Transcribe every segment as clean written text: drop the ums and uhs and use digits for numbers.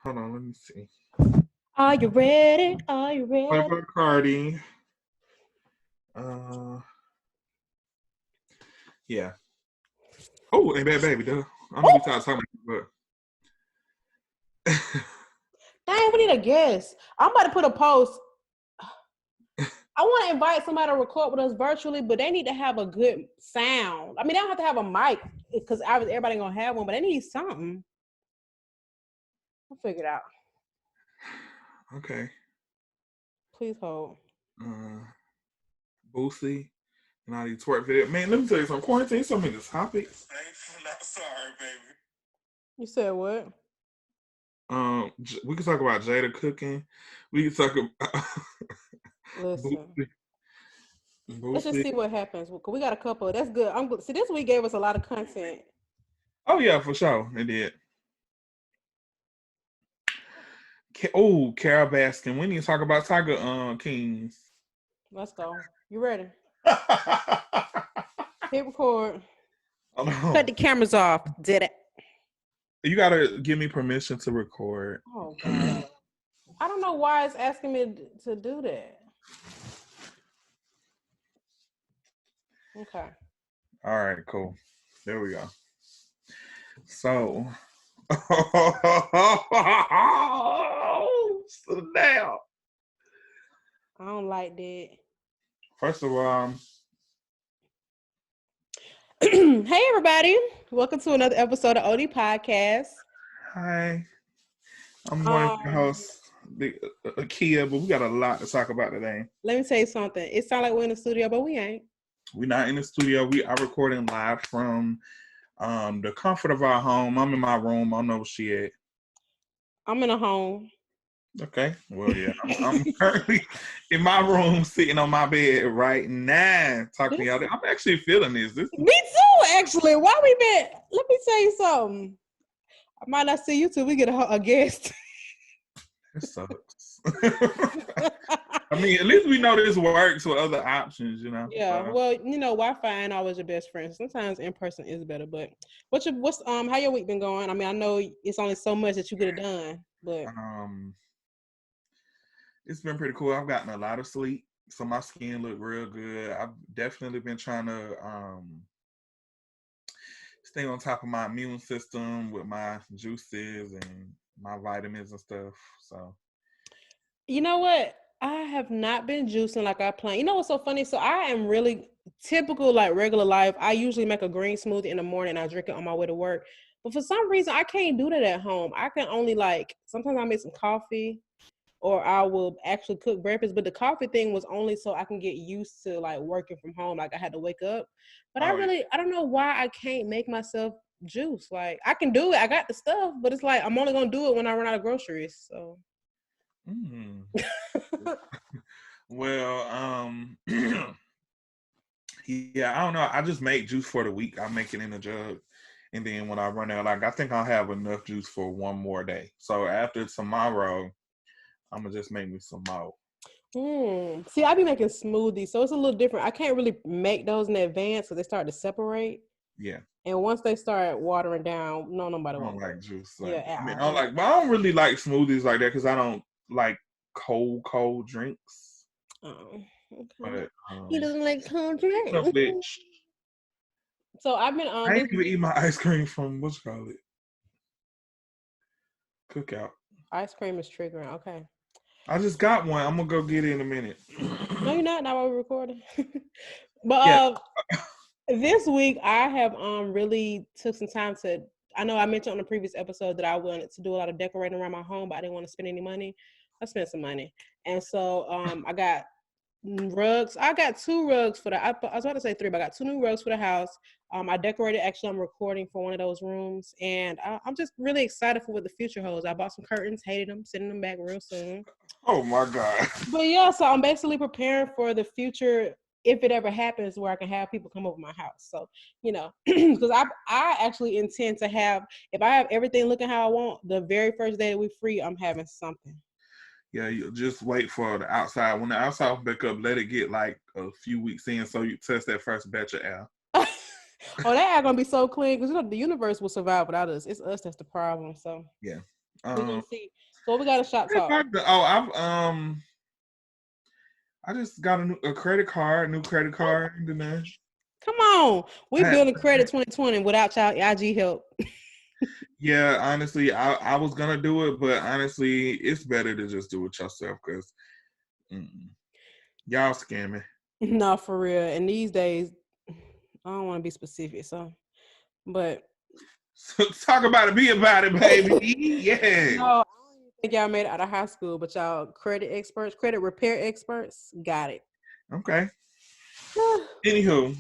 Hold on, let me see. Are you ready? Are you ready? Playboi Carti. Yeah. Oh, ain't bad, baby. Duh. I don't know what y'all talking about, but. Dang, we need a guest. I'm about to put a post. I want to invite somebody to record with us virtually, but they need to have a good sound. I mean, they don't have to have a mic because everybody gonna have one, but they need something. I'll figure it out. Okay. Please hold. Boosie and all these twerk videos. Man, let me tell you something. Quarantine, so many topics. I'm not sorry, baby. You said what? We can talk about Jayda cooking. We can talk about Listen. Boosie. Let's just see what happens. We got a couple. That's good. I'm good. See, this week gave us a lot of content. Oh yeah, for sure. It did. Oh, Carol Baskin. We need to talk about Tiger Kings. Let's go. You ready? Hit record. Cut the cameras off. Did it. You gotta give me permission to record. Oh God. I don't know why it's asking me to do that. Okay. All right, cool. There we go. So, sit down. I don't like that. First of all, hey everybody, welcome to another episode of OD Podcast. Hi, I'm one of your hosts, Kia, but we got a lot to talk about today. Let me tell you something. It sounds like we're in the studio, but we ain't. We're not in the studio. We are recording live from the comfort of our home. I'm in my room. I don't know where she at. I'm in a home. Okay. Well, yeah. I'm currently in my room, sitting on my bed right now, talking to y'all. I'm actually feeling this. Me too, actually. Why we been? Let me tell you something. I might not see you till we get a guest. It sucks. I mean, at least we know this works with other options, you know. Yeah, well, you know, Wi-Fi ain't always your best friend. Sometimes in person is better. But how your week been going? I mean, I know it's only so much that you could have done, but it's been pretty cool. I've gotten a lot of sleep, so my skin look real good. I've definitely been trying to stay on top of my immune system with my juices and my vitamins and stuff. So, you know what? I have not been juicing like I planned. You know what's so funny? So I am really typical, like regular life. I usually make a green smoothie in the morning and I drink it on my way to work. But for some reason, I can't do that at home. I can only sometimes I make some coffee or I will actually cook breakfast. But the coffee thing was only so I can get used to like working from home. Like I had to wake up. But I don't know why I can't make myself juice. Like I can do it. I got the stuff, but it's like I'm only going to do it when I run out of groceries. So. Well, yeah, I don't know. I just make juice for the week. I make it in a jug, and then when I run out, I think I'll have enough juice for one more day. So after tomorrow, I'm gonna just make me some more. See, I be making smoothies, so it's a little different. I can't really make those in advance because they start to separate. Yeah. And once they start watering down, nobody wants. I don't like juice. I don't really like smoothies like that because I don't like cold drinks. Oh, okay. But, he doesn't like cold drinks. No, bitch. So I've been I ain't even eat my ice cream from what's called it Cookout. Ice cream is triggering. Okay. I just got one. I'm gonna go get it in a minute. No, you're not. Not while we're recording. But this week I have really took some time to. I know I mentioned on the previous episode that I wanted to do a lot of decorating around my home, but I didn't want to spend any money. I spent some money, and so I got rugs. I got 2 rugs for the. I was about to say 3, but I got 2 new rugs for the house. I decorated. Actually, I'm recording for one of those rooms, and I'm just really excited for what the future holds. I bought some curtains, hated them, sending them back real soon. Oh my God! But yeah, so I'm basically preparing for the future if it ever happens where I can have people come over my house. So you know, because I actually intend to have, if I have everything looking how I want, the very first day that we're free, I'm having something. Yeah, you just wait for the outside. When the outside pick up, let it get like a few weeks in, so you test that first batch of air. Oh, that air gonna be so clean because you know the universe will survive without us. It's us that's the problem. So yeah, We're Um, gonna see. So what we got a shop talk. I just got a credit card, new credit card, and then Come on. We I had, building credit 2020 without y'all IG help. yeah, honestly, I was gonna do it, but honestly, it's better to just do it yourself because y'all scamming. No, for real. And these days, I don't want to be specific, but So talk about it, be about it, baby. Yeah. no, I don't even think y'all made it out of high school, but y'all credit experts, credit repair experts, got it. Okay. Anywho,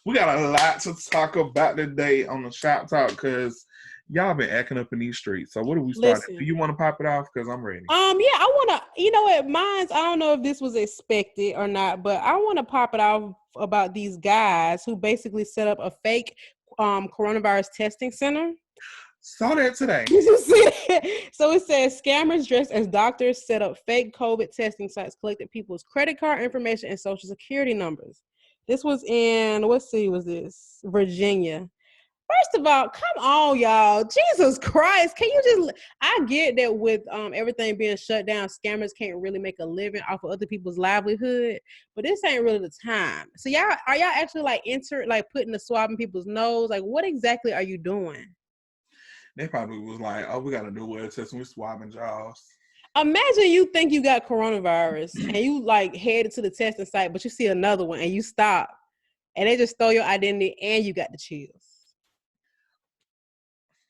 we got a lot to talk about today on the shop talk because y'all been acting up in these streets. So what do we start? Listen. Do you want to pop it off? Because I'm ready. Yeah, I wanna, you know what, mine's, I don't know if this was expected or not, but I wanna pop it off about these guys who basically set up a fake coronavirus testing center. Saw that today. Did you see that? So it says scammers dressed as doctors set up fake COVID testing sites, collected people's credit card information and social security numbers. This was in, what city was this? Virginia. First of all, come on, y'all. Jesus Christ. Can you just, I get that with everything being shut down, scammers can't really make a living off of other people's livelihood, but this ain't really the time. So are y'all actually like putting the swab in people's nose? Like, what exactly are you doing? They probably was like, oh, we got a new way of testing. We swabbing jaws. Imagine you think you got coronavirus and you like headed to the testing site, but you see another one and you stop and they just stole your identity and you got the chills.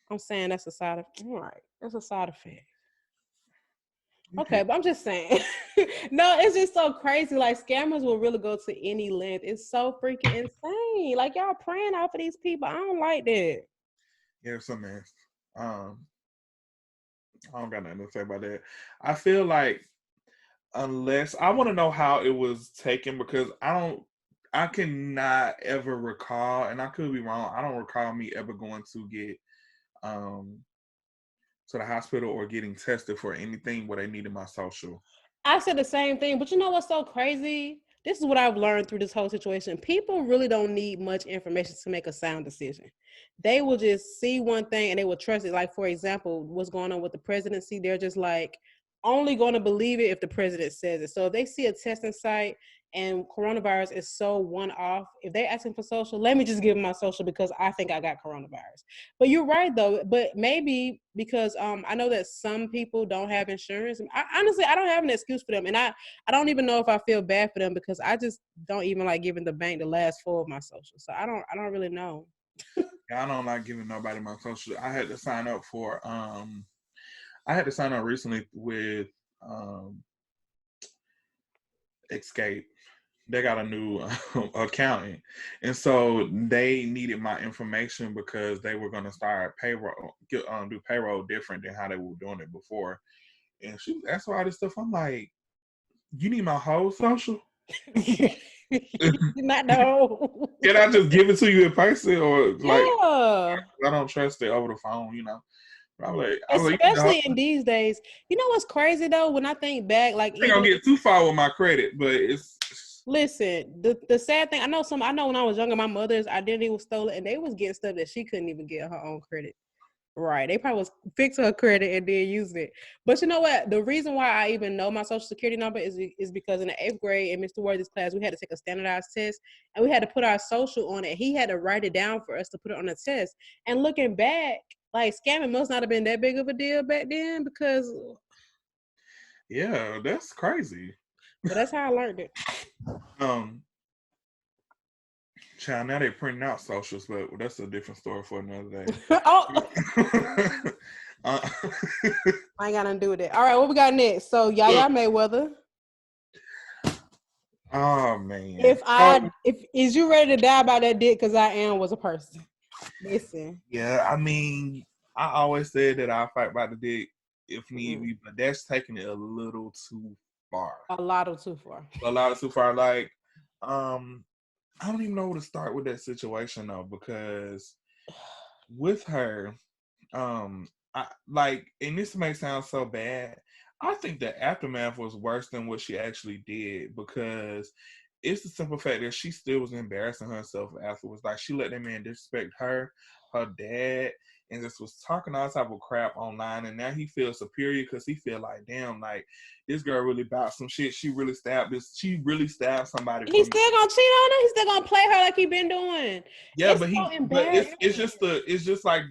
I'm saying that's a side effect. All right, that's a side effect. Okay, but I'm just saying. No, it's just so crazy. Like, scammers will really go to any length. It's so freaking insane. Like, y'all praying out for these people. I don't like that. Yeah, some man. I don't got nothing to say about that. I feel like unless I want to know how it was taken because I cannot ever recall, and I could be wrong. I don't recall me ever going to get to the hospital or getting tested for anything where they needed my social. I said the same thing, but you know what's so crazy? This is what I've learned through this whole situation. People really don't need much information to make a sound decision. They will just see one thing and they will trust it. Like, for example, what's going on with the presidency, they're just like only going to believe it if the president says it. So if they see a testing site and coronavirus is so one-off, if they're asking for social, let me just give them my social because I think I got coronavirus. But you're right, though. But maybe because I know that some people don't have insurance. Honestly, I don't have an excuse for them. And I don't even know if I feel bad for them because I just don't even like giving the bank the last four of my social. So I don't really know. Yeah, I don't like giving nobody my social. I had to sign up for I had to sign up recently with Escape. They got a new accountant, and so they needed my information because they were going to start do payroll different than how they were doing it before. And she was asking all this stuff. I'm like, you need my whole social? Not know. Can I just give it to you in person, or like Yeah. I don't trust it over the phone? You know, I was like, Especially in these days. You know what's crazy though? When I think back, like I ain't gonna get too far with my credit, but it's. Listen, the sad thing, I know when I was younger, my mother's identity was stolen and they was getting stuff that she couldn't even get her own credit. Right. They probably was fixing her credit and then using it. But you know what? The reason why I even know my social security number is because in the 8th grade in Mr. Worthy's class, we had to take a standardized test and we had to put our social on it. He had to write it down for us to put it on the test. And looking back, like, scamming must not have been that big of a deal back then because. Yeah, that's crazy. But that's how I learned it. Child, now they're printing out socials, but that's a different story for another day. Oh. I ain't got nothing to do with it. All right, what we got next? So Yaya Mayweather. Oh man. If is you ready to die about that dick? Because I am was a person. Listen. Yeah, I mean, I always said that I'll fight by the dick if need be, but that's taking it a little too far. A lot too far. Like, I don't even know where to start with that situation though, because with her, I like, and this may sound so bad, I think the aftermath was worse than what she actually did because it's the simple fact that she still was embarrassing herself afterwards. Like, she let that man disrespect her dad, and just was talking all type of crap online, and now he feels superior because he feel like, damn, like this girl really about some shit. She really stabbed somebody for He's me. still gonna cheat on her. He's still gonna play her like he been doing. Yeah, It's but so it's embarrassing. it's just like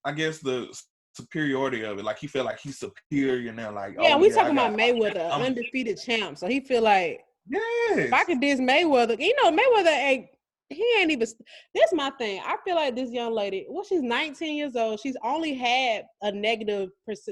I guess the superiority of it. Like he felt like he's superior now. Like, Yeah, oh we yeah, talking about Mayweather, I'm undefeated champ. So he feel like if I yes, could diss Mayweather, Mayweather ain't. He ain't even. That's my thing. I feel like this young lady. Well, she's 19 years old. She's only had a negative,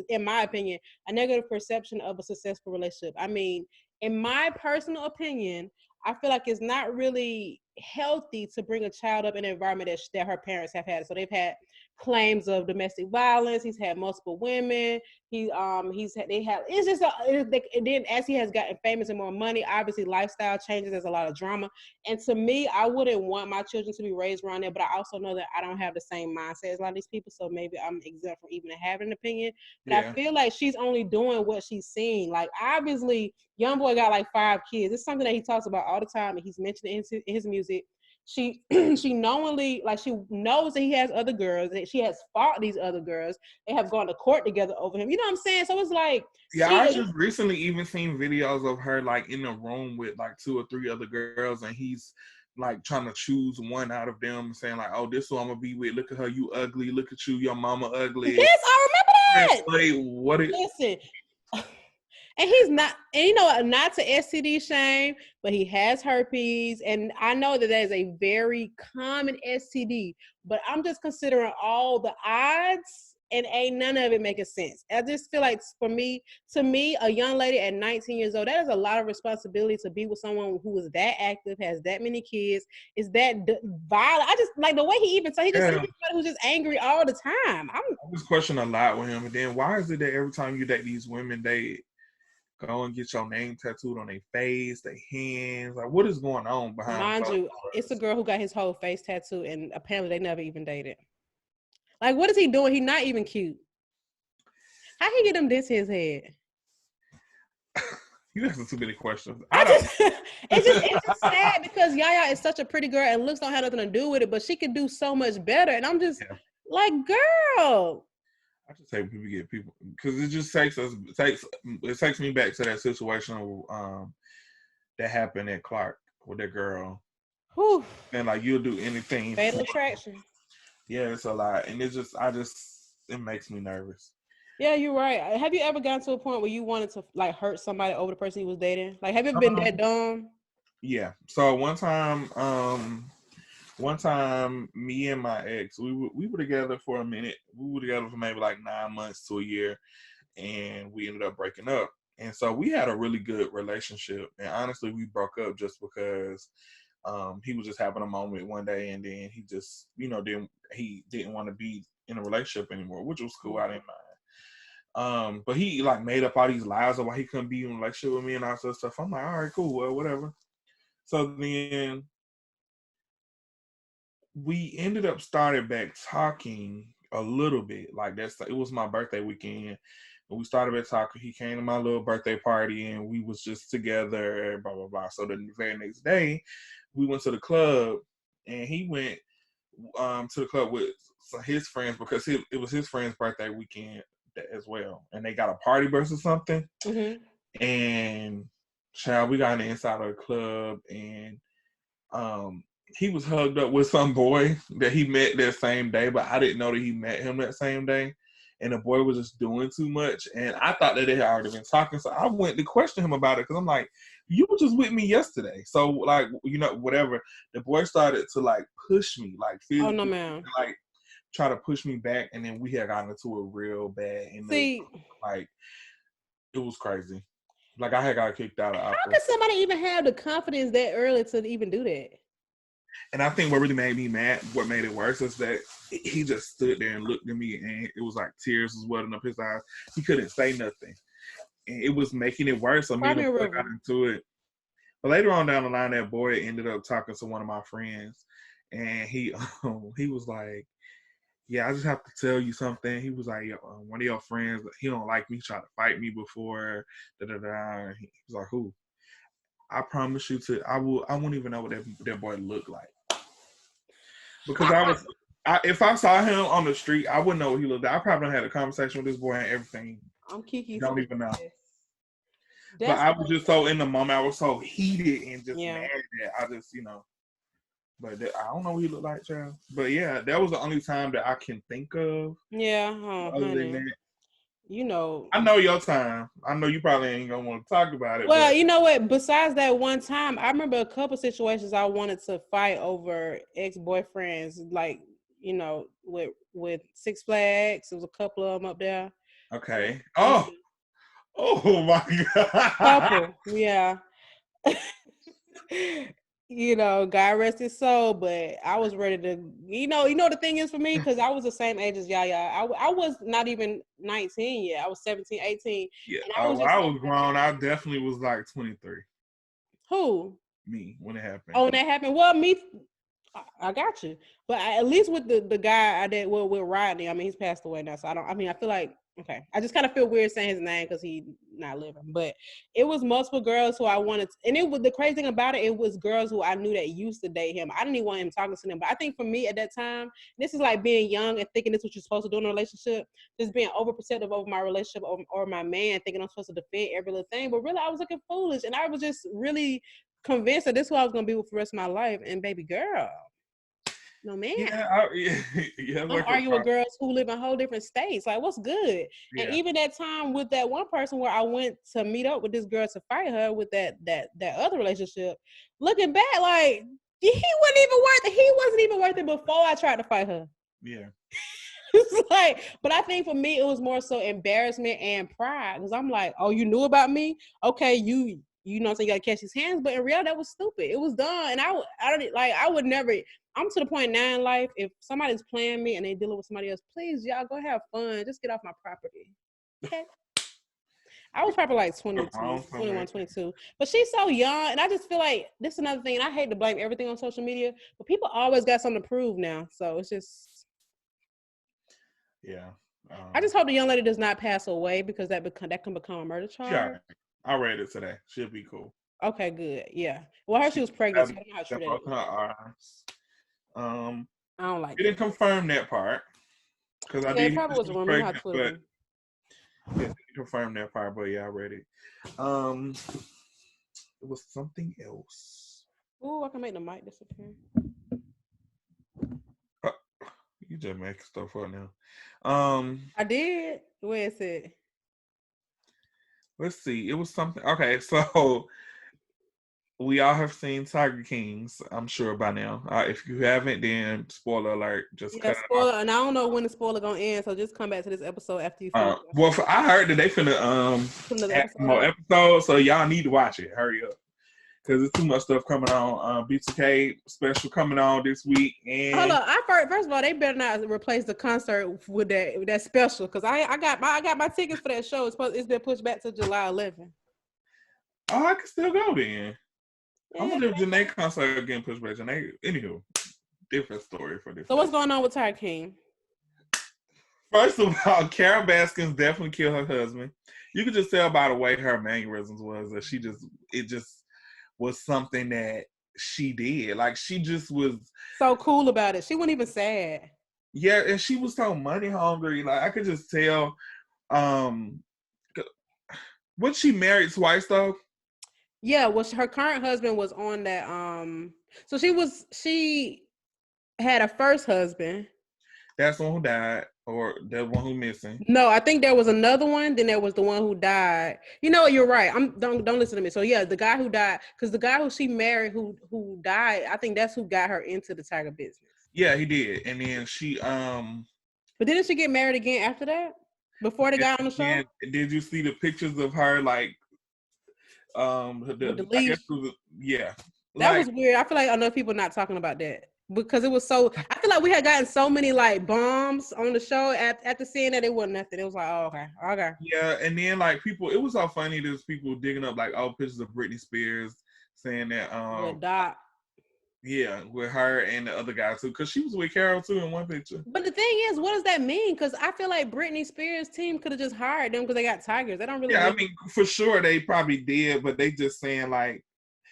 in my opinion, a negative perception of a successful relationship. I mean, in my personal opinion, I feel like it's not really healthy to bring a child up in an environment that her parents have had. So they've had claims of domestic violence. He's had multiple women. It's just and then as he has gotten famous and more money, obviously lifestyle changes. There's a lot of drama, and to me, I wouldn't want my children to be raised around there. But I also know that I don't have the same mindset as a lot of these people, so maybe I'm exempt from even having an opinion. But I yeah, feel like she's only doing what she's seeing. Like obviously, Youngboy got like 5 kids. It's something that he talks about all the time, and he's mentioned it in his music. She she knowingly, like, she knows that he has other girls, that she has fought these other girls. They have gone to court together over him. You know what I'm saying? So it's like yeah. she I is. just recently even seen videos of her like in a room with like 2 or 3 other girls, and he's like trying to choose one out of them, saying like, "Oh, this one I'm gonna be with. Look at her, you ugly. Look at you, your mama ugly." Yes, I Man, remember that. like what it? Listen, and he's not, and not to STD shame, but he has herpes, and I know that is a very common STD. But I'm just considering all the odds, and ain't none of it making sense. I just feel like to me, a young lady at 19 years old, that is a lot of responsibility to be with someone who is that active, has that many kids, is that violent. I just like the way he even said he just seems Yeah, like somebody who's just angry all the time. I was questioning a lot with him, and then why is it that every time you date these women, they go and get your name tattooed on their face, their hands? Like, what is going on behind Mind closed you, it's a doors? girl who got his whole face tattooed, and apparently they never even dated. Like, what is he doing? He not even cute. How he get them this his head? You asking too many questions. I I don't. just, it's just sad because Yaya is such a pretty girl, and looks don't have nothing to do with it, but she could do so much better. And I'm just Yeah, like, girl, I just hate when people get people because it just takes me back to that situation that happened at Clark with that girl, whew, and like you'll do anything fatal for. attraction. Yeah, it's a lot, and it makes me nervous. Yeah, you're right. Have you ever gotten to a point where you wanted to like hurt somebody over the person he was dating? Like, have you ever been that Um, dumb? yeah. So one time, me and my ex, we were together for a minute. We were together for maybe like 9 months to a year, and we ended up breaking up. And so we had a really good relationship. And honestly, we broke up just because he was just having a moment one day, and then he just, didn't want to be in a relationship anymore, which was cool. I didn't mind. But he like made up all these lies of why he couldn't be in a relationship with me and all that stuff. I'm like, all right, cool, well, whatever. So then we ended up started back talking a little bit. Like it was my birthday weekend. And we started back talking. He came to my little birthday party and we was just together, blah, blah, blah. So the very next day, we went to the club and he went to the club with his friends because it was his friend's birthday weekend as well. And they got a party bus or something. Mm-hmm. And child, we got on the inside of the club and um he was hugged up with some boy that he met that same day, but I didn't know that he met him that same day. And the boy was just doing too much. And I thought that they had already been talking. So I went to question him about it because I'm like, you were just with me yesterday. So, like, whatever. The boy started to, like, push me, like, Oh no, physically, ma'am. like, try to push me back. And then we had gotten into a real bad, See, like, it was crazy. Like, I had got kicked out of how Opera. could somebody even have the confidence that early to even do that? And I think what really made me mad, what made it worse, is that he just stood there and looked at me, and it was like tears was welling up his eyes. He couldn't say nothing, and it was making it worse. So me Cry and me the a boy river. got into it. But later on down the line, that boy ended up talking to one of my friends, and he was like, "Yeah, I just have to tell you something." He was like, "One of your friends, he don't like me, tried to fight me before." Da da da. He was like, "Who?" I promise you to, I won't even know what that boy looked like because I, If I saw him on the street, I wouldn't know what he looked like. I probably had a conversation with this boy and everything. I'm Kiki. Don't even know. But That's I was just so in the moment. I was so heated and just Yeah. mad that I just, But I don't know what he looked like, child. But yeah, that was the only time that I can think of. Yeah, oh, Other than honey. that, You know. I know your time. I know you probably ain't gonna want to talk about it. Well, But you know what? Besides that one time, I remember a couple situations I wanted to fight over ex-boyfriends, like, with Six Flags. There was a couple of them up there. okay. Yeah. Oh my God. Couple, yeah. God rest his soul, but I was ready to, the thing is for me, because I was the same age as Yaya. I was not even 19 yet. I was 17, 18. Yeah. And I Oh, was well, just I so was grown. I definitely was like 23. Who? Me when it happened. Oh, and that happened. Well, me, I got you. But at least with the guy I did with Rodney, I mean, he's passed away now. So I feel like, okay. I just kind of feel weird saying his name because he's not living. But it was multiple girls who I wanted to, and it was the crazy thing about it, it was girls who I knew that used to date him. I didn't even want him talking to them. But I think for me at that time, this is like being young and thinking this is what you're supposed to do in a relationship, just being overprotective over my relationship or my man, thinking I'm supposed to defend every little thing. But really, I was looking foolish. And I was just really convinced that this is what I was going to be with for the rest of my life. And baby girl. No man. Yeah. I'm arguing with girls who live in whole different states. Like, what's good? Yeah. And even that time with that one person where I went to meet up with this girl to fight her with that other relationship. Looking back, like he wasn't even worth it before I tried to fight her. Yeah. It's like, but I think for me it was more so embarrassment and pride because I'm like, oh, you knew about me? Okay, you know, so you gotta catch his hands. But in reality, that was stupid. It was done, and I would never. I'm to the point now in life, if somebody's playing me and they dealing with somebody else, please, y'all go have fun. Just get off my property. Okay. I was probably like 22, 21, 22. But she's so young, and I just feel like this is another thing, and I hate to blame everything on social media, but people always got something to prove now. So it's just... Yeah. I just hope the young lady does not pass away because that can become a murder charge. Yeah. I read it today. She'll be cool. Okay, good. Yeah. Well, I heard she was pregnant. So I don't know how true that is. I don't like it. Didn't confirm that part because I did. Probably was a rumor. How Twitter. But didn't confirm that part. But yeah, I read it. It was something else. Oh, I can make the mic disappear. You just making stuff up now. I did. Where is it? Let's see. It was something. Okay, so we all have seen Tiger Kings, I'm sure by now. If you haven't, then spoiler alert. Just cut spoiler, it off. and I don't know when the spoiler gonna end, so just come back to this episode after you finish. finish. I heard that they finna add more episodes, so y'all need to watch it. Hurry up. Because there's too much stuff coming on. B2K special coming on this week. And hold on, first of all, they better not replace the concert with that special. Because I got my tickets for that show. It's been pushed back to July 11th. Oh, I can still go then. Yeah, I wonder if Janae concert getting pushed back. Janae, anywho, different story for this. So what's going on with Tiger King? First of all, Carol Baskins definitely killed her husband. You could just tell by the way her mannerisms was that it just was something that she did. Like she just was so cool about it. She wasn't even sad. Yeah, and she was so money hungry. Like I could just tell. Was she married twice though? Yeah, well, her current husband was on that. So she had a first husband. That's the one who died, or the one who missing? No, I think there was another one. Then there was the one who died. You know, you're right. Don't listen to me. So yeah, the guy who died, because the guy who she married, who died, I think that's who got her into the tiger business. Yeah, he did, and then she But didn't she get married again after that? Before they got on the show? Did you see the pictures of her like? With the leash? I guess it was, yeah. That was weird. I feel like enough people not talking about that because it was so. I feel like we had gotten so many like bombs on the show after seeing that it wasn't nothing. It was like, oh, okay. Yeah, and then like people, it was so funny. There's people digging up like old pictures of Britney Spears, saying that with Doc. Yeah, with her and the other guy too, because she was with Carol too in one picture. But the thing is, what does that mean? Because I feel like Britney Spears' team could have just hired them because they got tigers. They don't really. Yeah, I mean, for sure they probably did, but they just saying like,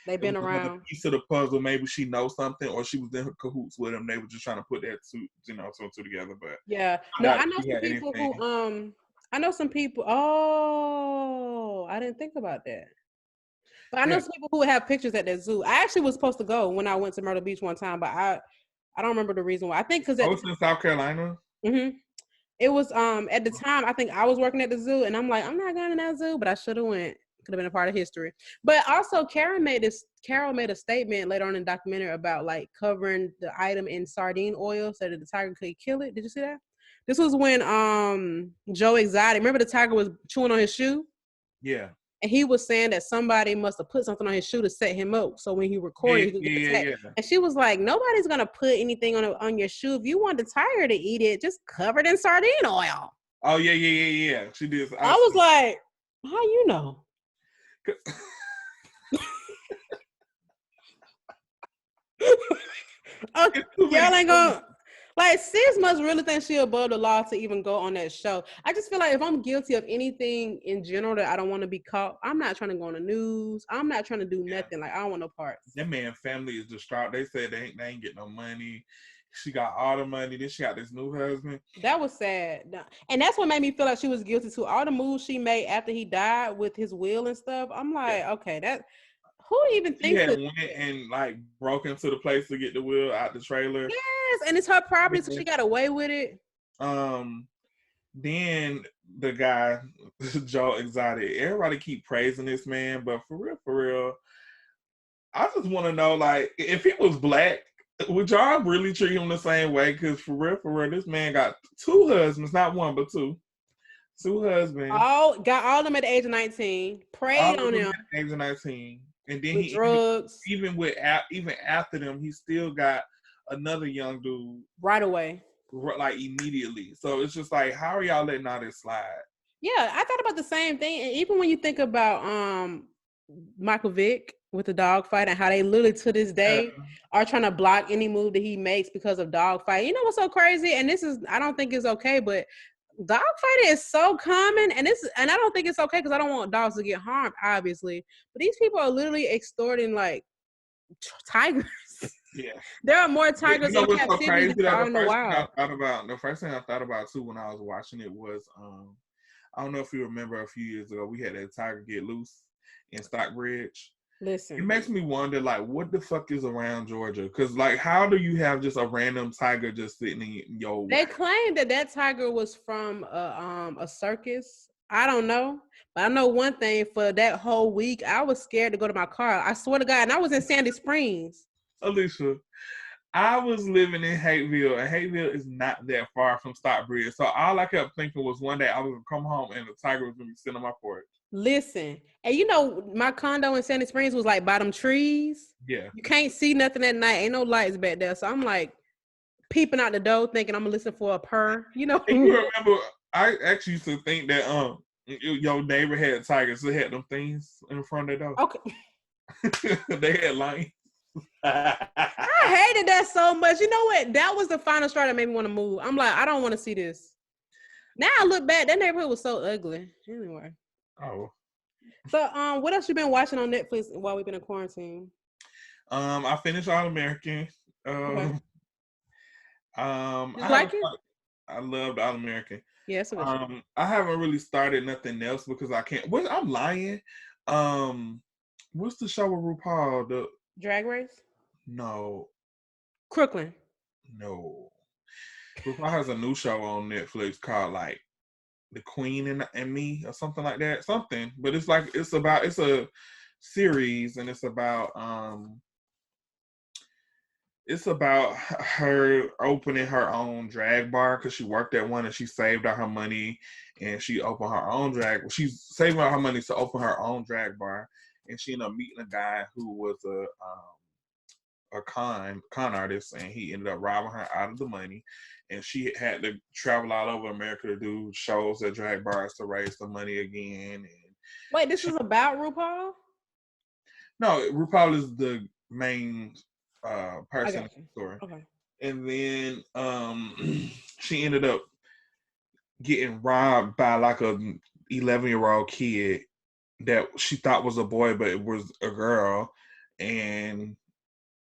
They've it was been another around. piece of the puzzle. Maybe she knows something, or she was in cahoots with him. They were just trying to put that two together. But Yeah. I No, doubt I if know she some had people anything. who I know some people. Oh, I didn't think about that. But I know Yeah, some people who would have pictures at that zoo. I actually was supposed to go when I went to Myrtle Beach one time, but I don't remember the reason why. I think because I at was in South Carolina. it was at the time I think I was working at the zoo, and I'm like, I'm not going to that zoo, but I should have went. Could have been a part of history. But also Carol made a statement later on in the documentary about like covering the item in sardine oil so that the tiger could kill it. Did you see that? This was when Joe Exotic, remember the tiger was chewing on his shoe? Yeah, And he was saying that somebody must have put something on his shoe to set him up. So when he recorded, he could get attacked. yeah. And she was like, nobody's going to put anything on your shoe. If you want the tiger to eat it, just cover it in sardine oil. Oh, yeah. She did. I was like, how you know? Okay, y'all ain't gonna like sis must really think she above the law to even go on that show. I just feel like if I'm guilty of anything in general that I don't want to be caught, I'm not trying to go on the news. I'm not trying to do nothing. Like I don't want no parts. That man family is distraught. They said they ain't get no money. She got all the money. Then she got this new husband. That was sad. And that's what made me feel like she was guilty too. All the moves she made after he died with his will and stuff. I'm like, okay, that who even She thinks had that? went and like broke into the place to get the will out the trailer. Yes, and it's her property, so she got away with it. Then the guy, Joe Exotic, everybody keep praising this man, but for real, I just want to know, like, if he was black, would y'all really treat him the same way? Because for real, this man got two husbands, not one, but two. Two husbands. Got all of them at the age of 19. Preyed on them at the age of 19. And then with drugs. Even after them, he still got another young dude. Right away. Like immediately. So it's just like, how are y'all letting all this slide? Yeah, I thought about the same thing. And even when you think about Michael Vick with the dog fight and how they literally to this day are trying to block any move that he makes because of dog fight. You know what's so crazy? And I don't think it's okay, but dog fighting is so common, and I don't think it's okay because I don't want dogs to get harmed, obviously. But these people are literally extorting like tigers. Yeah, there are more tigers in captivity so crazy than are in the wild. The first thing I thought about too when I was watching it was I don't know if you remember a few years ago we had that tiger get loose in Stockbridge. Listen, it makes me wonder, like, what the fuck is around Georgia? Because, like, how do you have just a random tiger just sitting in your? They claim that tiger was from a circus. I don't know, but I know one thing. For that whole week, I was scared to go to my car. I swear to God, and I was in Sandy Springs. Alicia, I was living in Hateville, and Hateville is not that far from Stockbridge. So all I kept thinking was one day I was gonna come home and the tiger was gonna be sitting on my porch. Listen, and you know my condo in Sandy Springs was like by them trees. Yeah, you can't see nothing at night. Ain't no lights back there, so I'm like peeping out the door, thinking I'm gonna listen for a purr. You know. And you remember? I actually used to think that your neighbor had tigers. They had them things in front of their door. Okay. They had lions. I hated that so much. You know what? That was the final straw that made me want to move. I'm like, I don't want to see this. Now I look back, that neighborhood was so ugly. Anyway. Oh. So what else you been watching on Netflix while we've been in quarantine? I finished All American. Okay. I like it? I loved All American. Yes. I haven't really started nothing else because I can't. I'm lying. What's the show with RuPaul? The Drag Race? No. Crooklyn? No. RuPaul has a new show on Netflix called like The Queen and Me or something like that. Something, but it's a series and it's about her opening her own drag bar because she worked at one and she saved all her money and she opened her own drag. She's saving all her money to open her own drag bar, and she ended up meeting a guy who was a con artist, and he ended up robbing her out of the money, and she had to travel all over America to do shows at drag bars to raise the money again. And wait, this is about RuPaul? No, RuPaul is the main person in the story. Okay. And then she ended up getting robbed by like a 11-year-old kid that she thought was a boy, but it was a girl. and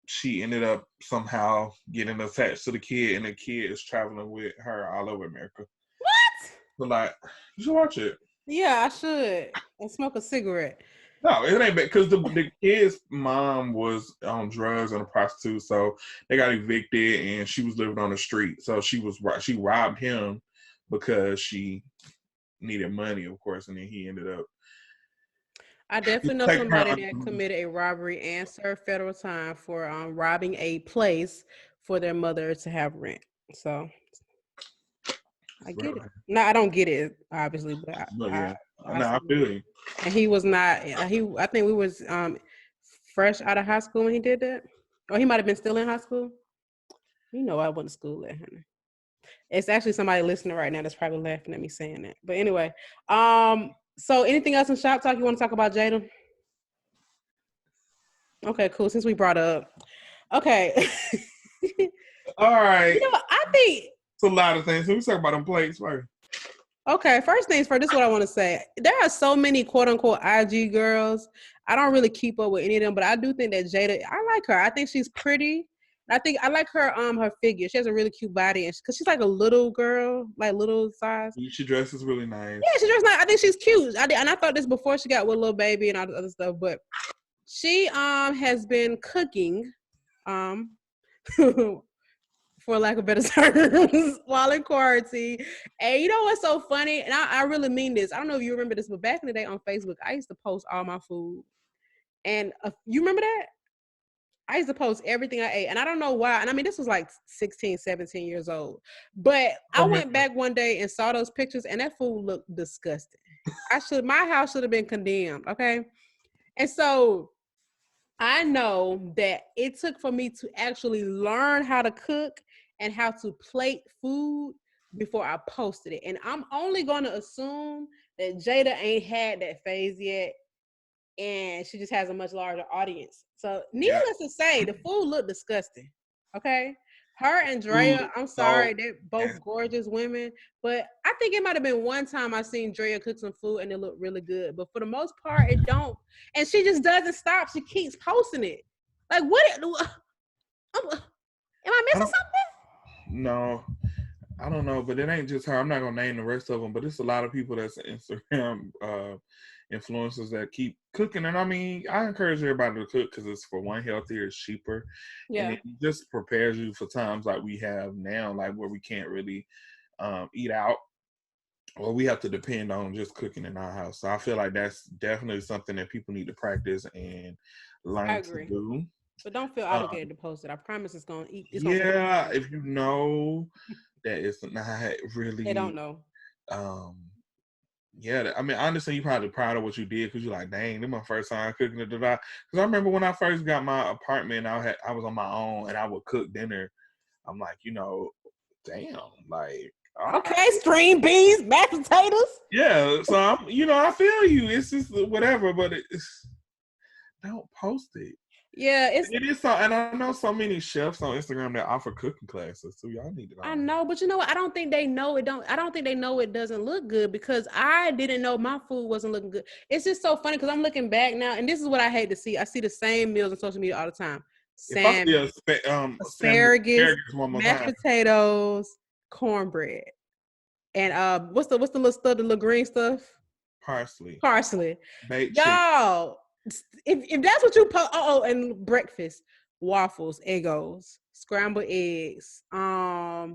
she ended up somehow getting attached to the kid, and the kid is traveling with her all over America. What? But like, you should watch it. Yeah, I should. And smoke a cigarette. No, it ain't bad because the kid's mom was on drugs and a prostitute, so they got evicted, and she was living on the street. So she robbed him because she needed money, of course, and then he ended up. I definitely know taking her somebody under- that committed a robbery and served federal time for robbing a place for their mother to have rent. So I get it. No, I don't get it, obviously, but yeah, I no, I see feel it. you. And he was not. I think we was fresh out of high school when he did that, or he might have been still in high school. You know, I went to school at Hunter. It's actually somebody listening right now that's probably laughing at me saying that. But anyway, so anything else in shop talk you want to talk about, Jayda? Okay, cool. Since we brought up, okay. All right, You know, I think. it's a lot of things. Let me talk about them plates first. Okay, first things first, this is what I want to say. There are so many quote unquote IG girls. I don't really keep up with any of them, but I do think that Jayda, I like her. I think she's pretty. I think I like her figure. She has a really cute body, and because she's like a little girl, like little size. She dresses really nice. Yeah, she dresses nice. I think she's cute. And I thought this before she got with Lil Baby and all this other stuff, but she has been cooking for lack of better terms, while in quarantine. And you know what's so funny? And I really mean this. I don't know if you remember this, but back in the day on Facebook, I used to post all my food. And you remember that? I used to post everything I ate. And I don't know why. And I mean, this was like 16, 17 years old. But I went back one day and saw those pictures, and that food looked disgusting. My house should have been condemned, okay? And so I know that it took for me to actually learn how to cook and how to plate food before I posted it. And I'm only going to assume that Jayda ain't had that phase yet, and she just has a much larger audience. So needless to say, the food looked disgusting. Okay? Her and Draya, I'm sorry, they're both gorgeous women, but I think it might have been one time I seen Draya cook some food and it looked really good. But for the most part, it don't. And she just doesn't stop. She keeps posting it. Like, what? Am I missing something? No, I don't know, but it ain't just her. I'm not gonna name the rest of them, but it's a lot of people that's Instagram influencers that keep cooking. And I mean, I encourage everybody to cook because it's, for one, healthier, it's cheaper, and it just prepares you for times like we have now, like where we can't really eat out, or we have to depend on just cooking in our house. So I feel like that's definitely something that people need to practice and learn to do. But don't feel obligated to post it. I promise it's gonna eat. If you know that it's not really, they don't know. I mean, honestly, you're probably proud of what you did because you're like, dang, this is my first time cooking it. Because I remember when I first got my apartment, I was on my own and I would cook dinner. I'm like, damn, like, okay, right. String beans, mashed potatoes. Yeah, so I feel you. It's just whatever, but don't post it. Yeah, it is so, and I know so many chefs on Instagram that offer cooking classes, so y'all need to know. I know, but you know what? I don't think they know it. I don't think they know it doesn't look good because I didn't know my food wasn't looking good. It's just so funny because I'm looking back now, and this is what I hate to see. I see the same meals on social media all the time: salmon, asparagus, mashed potatoes, cornbread, and what's the little stuff, the little green stuff? Parsley. Baked y'all. If that's what you post, and breakfast, waffles, Eggos, scrambled eggs. I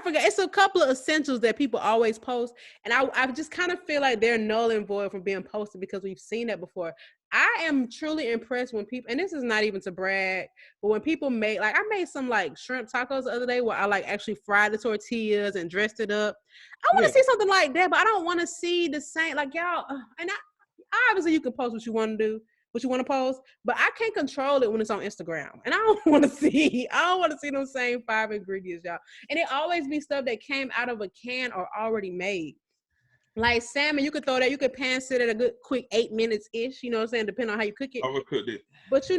forgot. It's a couple of essentials that people always post, and I just kind of feel like they're null and void from being posted because we've seen that before. I am truly impressed when people, and this is not even to brag, but when people make, like, I made some like shrimp tacos the other day where I like actually fried the tortillas and dressed it up. I want to see something like that, but I don't want to see the same, like, y'all, and obviously you can post what you want to do, what you want to post, but I can't control it when it's on Instagram. And I don't want to see those same 5 ingredients, y'all. And it always be stuff that came out of a can or already made. Like salmon, you could throw that, you could pan sit at a good quick 8 minutes-ish, you know what I'm saying, depending on how you cook it. Overcooked it. But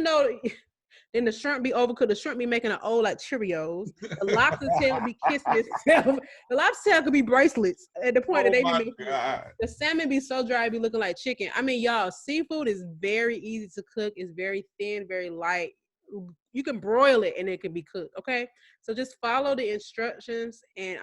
Then the shrimp be overcooked. The shrimp be making an old like Cheerios. The lobster tail be kissing itself. The lobster tail could be bracelets at the point that Oh they be my making it. God. The salmon be so dry, it be looking like chicken. I mean, y'all, seafood is very easy to cook. It's very thin, very light. You can broil it and it can be cooked. Okay, so just follow the instructions. And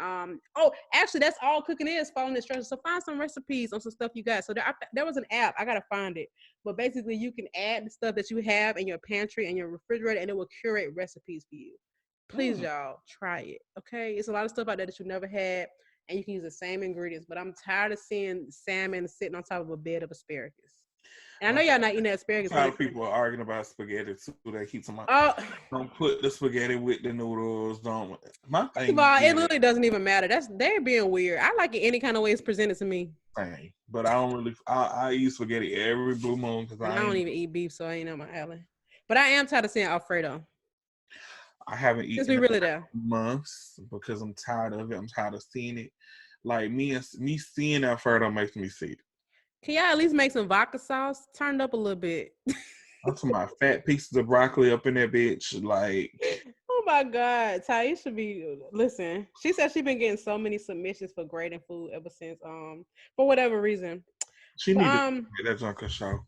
oh, actually, that's all cooking is, following the instructions. So find some recipes on some stuff you got. So there was an app. I gotta find it. But basically, you can add the stuff that you have in your pantry and your refrigerator, and it will curate recipes for you. Please, y'all, try it. Okay, it's a lot of stuff out there that you never had, and you can use the same ingredients. But I'm tired of seeing salmon sitting on top of a bed of asparagus. And I know y'all not eating asparagus. A lot of people are arguing about spaghetti too. They keep talking about, Oh, don't put the spaghetti with the noodles. Don't. My first of thing all, it is literally doesn't even matter. They're being weird. I like it any kind of way it's presented to me. same, but I don't really. I eat spaghetti every blue moon because And I don't even eat beef, so I ain't on my alley. But I am tired of seeing Alfredo. I haven't Since eaten we in really there. months because I'm tired of it. I'm tired of seeing it. Like me seeing Alfredo makes me sick. Can y'all at least make some vodka sauce? Turn it up a little bit. I'm talking about fat pieces of broccoli up in that bitch. Like, Oh my God, Ty, you should be. Listen, she said she's been getting so many submissions for grading food ever since for whatever reason. she But, needed to get that junk a show.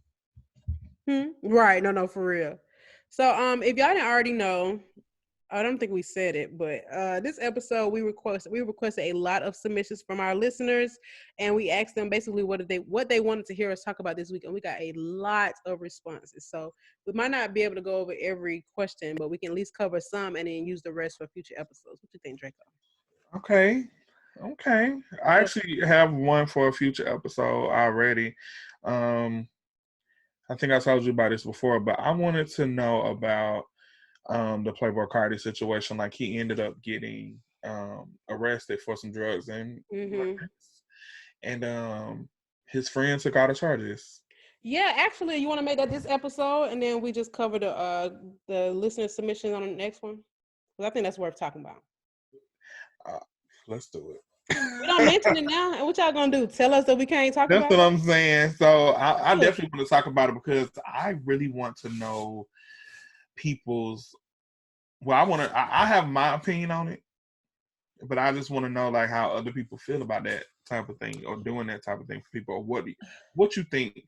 Right, no, for real. So if y'all didn't already know, I don't think we said it, but this episode we requested a lot of submissions from our listeners, and we asked them basically what they wanted to hear us talk about this week, and we got a lot of responses. So we might not be able to go over every question, but we can at least cover some and then use the rest for future episodes. What you think, Draco? Okay. I actually have one for a future episode already. I think I told you about this before, but I wanted to know about the Playboi Carti situation. Like he ended up getting arrested for some drugs and his friend took all the charges. Yeah, actually, you want to make that this episode, and then we just cover the listener submissions on the next one, because I think that's worth talking about. Let's do it. We don't mention it now. And what y'all gonna do? Tell us that we can't talk That's about what it? I'm saying. So I definitely want to talk about it because I really want to know people's. Well, I have my opinion on it, but I just want to know like how other people feel about that type of thing or doing that type of thing for people. Or what you think?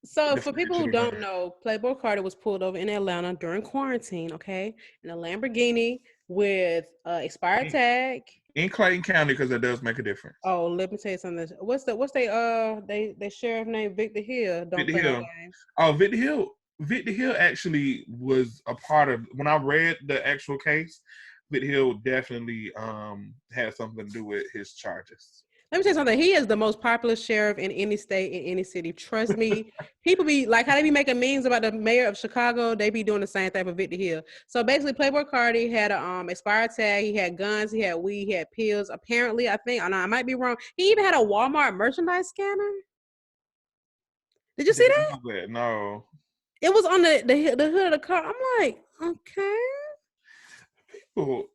So for people who don't know, Playboi Carti was pulled over in Atlanta during quarantine, okay, in a Lamborghini with expired tag. In Clayton County, because that does make a difference. Oh, let me tell you something. What's they sheriff name Victor Hill? Don't Victor play Hill. no games. Oh, Victor Hill. Victor Hill actually was a part of when I read the actual case. Victor Hill definitely had something to do with his charges. Let me tell you something. He is the most popular sheriff in any state, in any city. Trust me. People be like, how they be making memes about the mayor of Chicago. They be doing the same thing for Victor Hill. So basically, Playboi Carti had a expired tag. He had guns. He had weed. He had pills. Apparently, I think, I might be wrong. He even had a Walmart merchandise scanner. Did you see that? No. It was on the hood of the car. I'm like, okay. People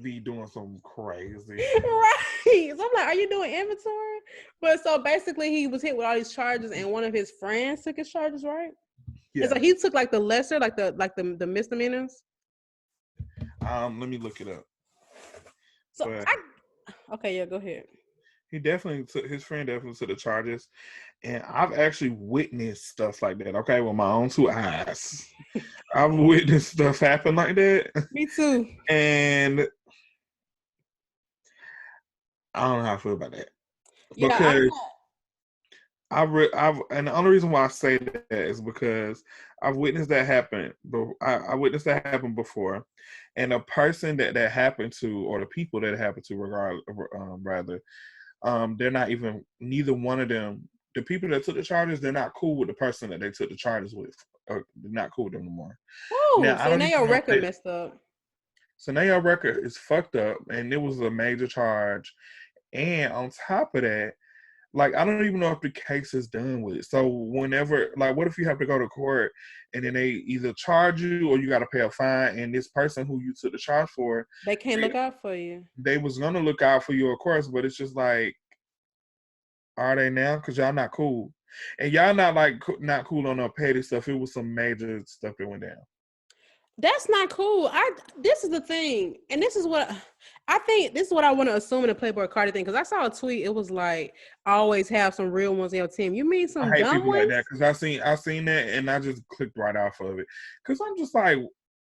be doing some crazy. Right. So I'm like, are you doing inventory? But so basically he was hit with all these charges and one of his friends took his charges, right? Yeah. And so he took like the lesser, like the misdemeanors. Let me look it up. So okay, yeah, go ahead. His friend definitely took the charges. And I've actually witnessed stuff like that, okay, with my own two eyes. I've witnessed stuff happen like that. Me too. And I don't know how I feel about that. Yeah, because and the only reason why I say that is because I've witnessed that happen. But I witnessed that happen before, and the person that happened to, or the people that happened to, they're not even. Neither one of them. The people that took the charges, they're not cool with the person that they took the charges with. Or they're not cool with them anymore. Oh, so now your record messed up. So now your record is fucked up, and it was a major charge. And on top of that, like, I don't even know if the case is done with it. So whenever, like, what if you have to go to court and then they either charge you or you got to pay a fine, and this person who you took the charge for, they can't look out for you. They was going to look out for you, of course, but it's just like, are they now? Because y'all not cool. And y'all not cool on no petty stuff. It was some major stuff that went down. That's not cool. This is the thing, and this is what I think. This is what I want to assume in the Playboi Carti thing, because I saw a tweet. It was like, always have some real ones in your team. You mean I some hate dumb people like ones? that because I seen that and I just clicked right off of it because I'm just like,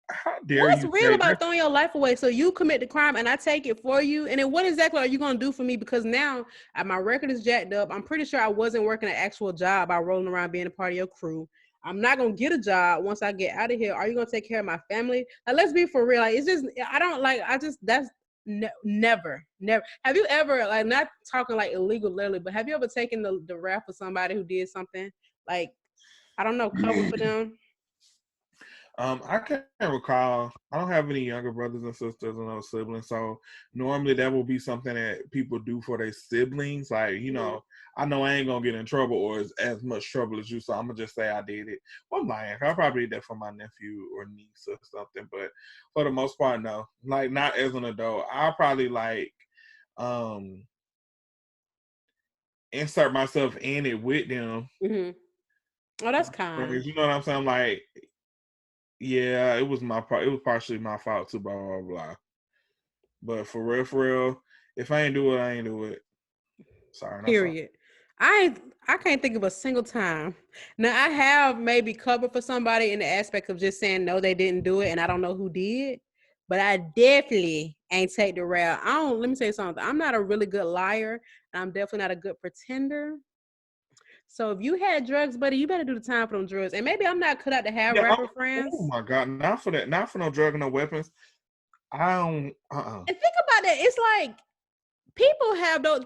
how dare What's you real say about that? throwing your life away? So you commit the crime and I take it for you. And then what exactly are you going to do for me? Because now my record is jacked up. I'm pretty sure I wasn't working an actual job by rolling around being a part of your crew. I'm not going to get a job once I get out of here. Are you going to take care of my family? Like, let's be for real. Like, it's just, I don't like, I just, that's never. Have you ever, like, not talking like illegal, literally, but have you ever taken the rap for somebody who did something like, I don't know, cover for them? I can't recall. I don't have any younger brothers and sisters and no siblings, so normally that will be something that people do for their siblings. Like, I know I ain't gonna get in trouble or as much trouble as you, so I'm gonna just say I did it. Well, I'm lying. I probably did that for my nephew or niece or something, but for the most part, no. Like, not as an adult. I'll probably like insert myself in it with them. Mm-hmm. Oh, that's kind. You know what I'm saying? Like, yeah, it was my part. It was partially my fault too. Blah blah blah. But for real, if I ain't do it, I ain't do it. Sorry, not sorry. Period. I can't think of a single time. Now I have maybe covered for somebody in the aspect of just saying no, they didn't do it, and I don't know who did. But I definitely ain't take the route. Let me say something. I'm not a really good liar, and I'm definitely not a good pretender. So if you had drugs, buddy, you better do the time for them drugs. And maybe I'm not cut out to have Yeah. rapper Oh friends. my God! Not for that. Not for no drug and no weapons. I don't. And think about that. It's like people have those.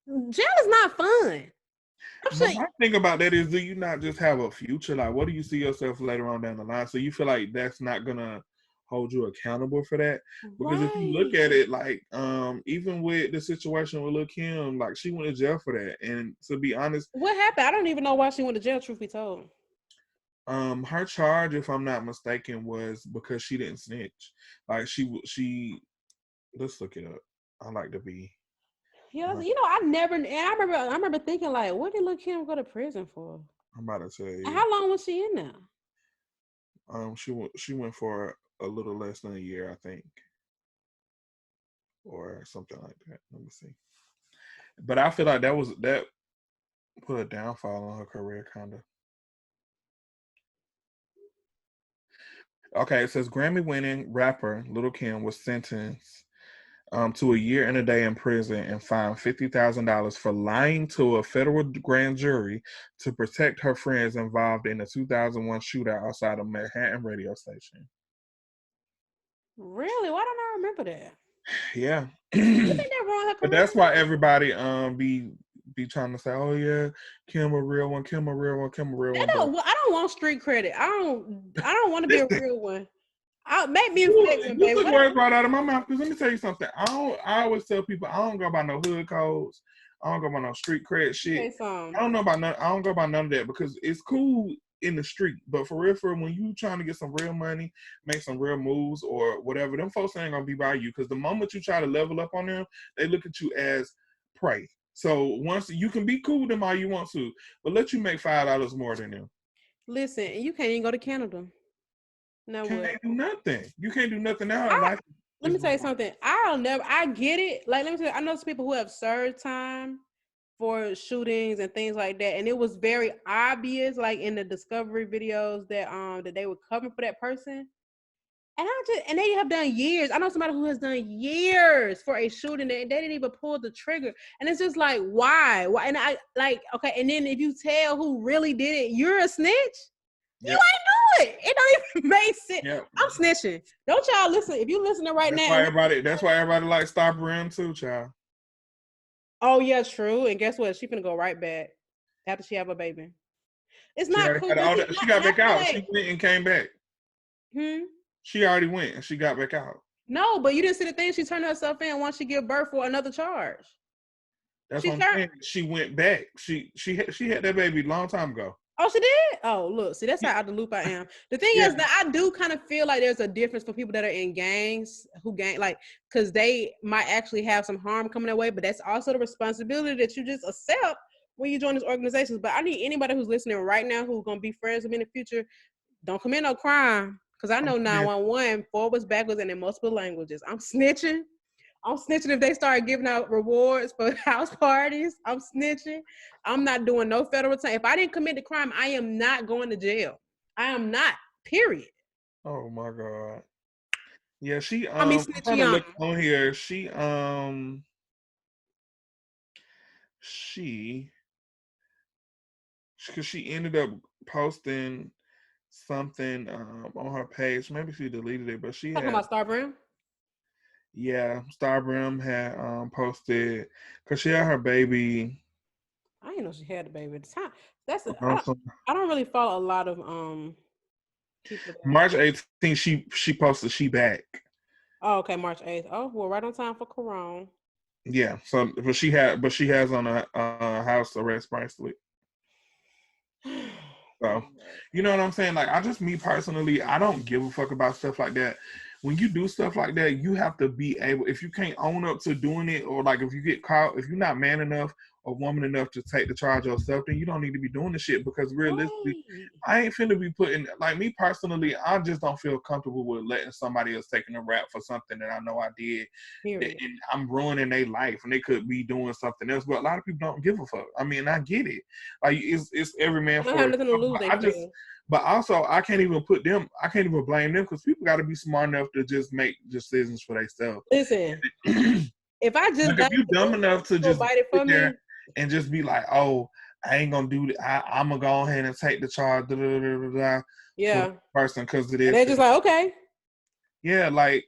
Jail is not fun. I'm But sure. my thing about that is, do you not just have a future? Like, what do you see yourself later on down the line? So you feel like that's not gonna hold you accountable for that? Because if you look Right. at it, like, even with the situation with Lil Kim, like, she went to jail for that. And to be honest, What happened? I don't even know why she went to jail, truth be told. her charge, if I'm not mistaken, was because she didn't snitch. Like, she. Let's look it up. I like to be. Yeah, I never, and I remember thinking like, what did Lil Kim go to prison for? I'm about to tell And you. how long was she in there? She went for a little less than a year, I think, or something like that. Let me see. But I feel like that put a downfall on her career, kind of. Okay, it says Grammy-winning rapper Lil Kim was sentenced to a year and a day in prison and fined $50,000 for lying to a federal grand jury to protect her friends involved in the 2001 shootout outside a Manhattan radio station. Really? Why don't I remember that? Yeah. You think that ruined her But career? that's why everybody be trying to say, oh yeah, Kim a real one, Kim a real one, Kim a real one. But I don't want street credit. I don't want to be a listen, real one. I'll make me a fake one, you baby. took words right out of my mouth. Because let me tell you something. I always tell people I don't go by no hood codes. I don't go by no street cred shit. Okay, some. I don't go by none of that because it's cool in the street. But for real, when you trying to get some real money, make some real moves or whatever, them folks ain't gonna be by you. Because the moment you try to level up on them, they look at you as prey. So once you can be cool with them all you want to, but let you make $5 more than them. Listen, you can't even go to Canada. No Can't what? do nothing. You can't do nothing now. Life Let is me tell you something. I get it. Like, let me tell you, I know some people who have served time for shootings and things like that. And it was very obvious, like in the discovery videos that they were covering for that person. And they have done years. I know somebody who has done years for a shooting and they didn't even pull the trigger. And it's just like, why? Why? And I like, okay, and then if you tell who really did it, you're a snitch. You Yep. ain't do it. It don't even make sense. Yep. I'm snitching. Don't y'all listen. If you listening right That's now, why everybody likes Stop Rim too, child. oh yeah, true. And guess what? She finna go right back after she have a baby. It's She not already cool. had But all see, that. She got and I back feel out. She like, went and came back. hmm. She already went and she got back out. No, but you didn't see the thing. She turned herself in once she give birth for another charge. That's She what I'm turned. saying. She went back. She had that baby a long time ago. Oh, she did. Oh, look. See, that's Yeah. how out the loop I am. The thing Yeah. is that I do kind of feel like there's a difference for people that are in gangs who like, because they might actually have some harm coming their way, but that's also the responsibility that you just accept when you join these organizations. But I need anybody who's listening right now who's gonna be friends with me in the future. Don't commit no crime, Because I know 911 forwards, backwards, and in multiple languages. I'm snitching. I'm snitching if they start giving out rewards for house parties. I'm snitching. I'm not doing no federal time. If I didn't commit the crime, I am not going to jail. I am not. Period. Oh my God. Yeah, she I mean, I'm trying to snitchiana. look on here. She because she ended up posting something on her page. Maybe she deleted it, but she Talking had about Star Brand. Starbrim had posted because she had her baby I didn't know she had a baby at the time. That's on some I don't really follow a lot of people that. March 18th. She posted she back. Oh, okay, March 8th. Oh, well, right on time for Corona. Yeah, so but she has on a house arrest bracelet. So, you know what I'm saying? Like, me personally, I don't give a fuck about stuff like that. When you do stuff like that, you have to be able, if you can't own up to doing it, or like if you get caught, if you're not man enough or woman enough to take the charge yourself, then you don't need to be doing the shit because realistically, Right. I ain't finna be putting, like me personally, I just don't feel comfortable with letting somebody else taking a rap for something that I know I did. Period. And I'm ruining their life and they could be doing something else. But a lot of people don't give a fuck. I mean, I get it. Like it's every man I don't for have it. nothing to lose. But They feel. but also I can't even blame them because people got to be smart enough to just make decisions for themselves. Listen, if I just Like if got you dumb enough to just bite it sit for there me, and just be like, oh, I ain't gonna do that. I'm gonna go ahead and take the charge for yeah, the person because it and is. they're just like, okay. Yeah, like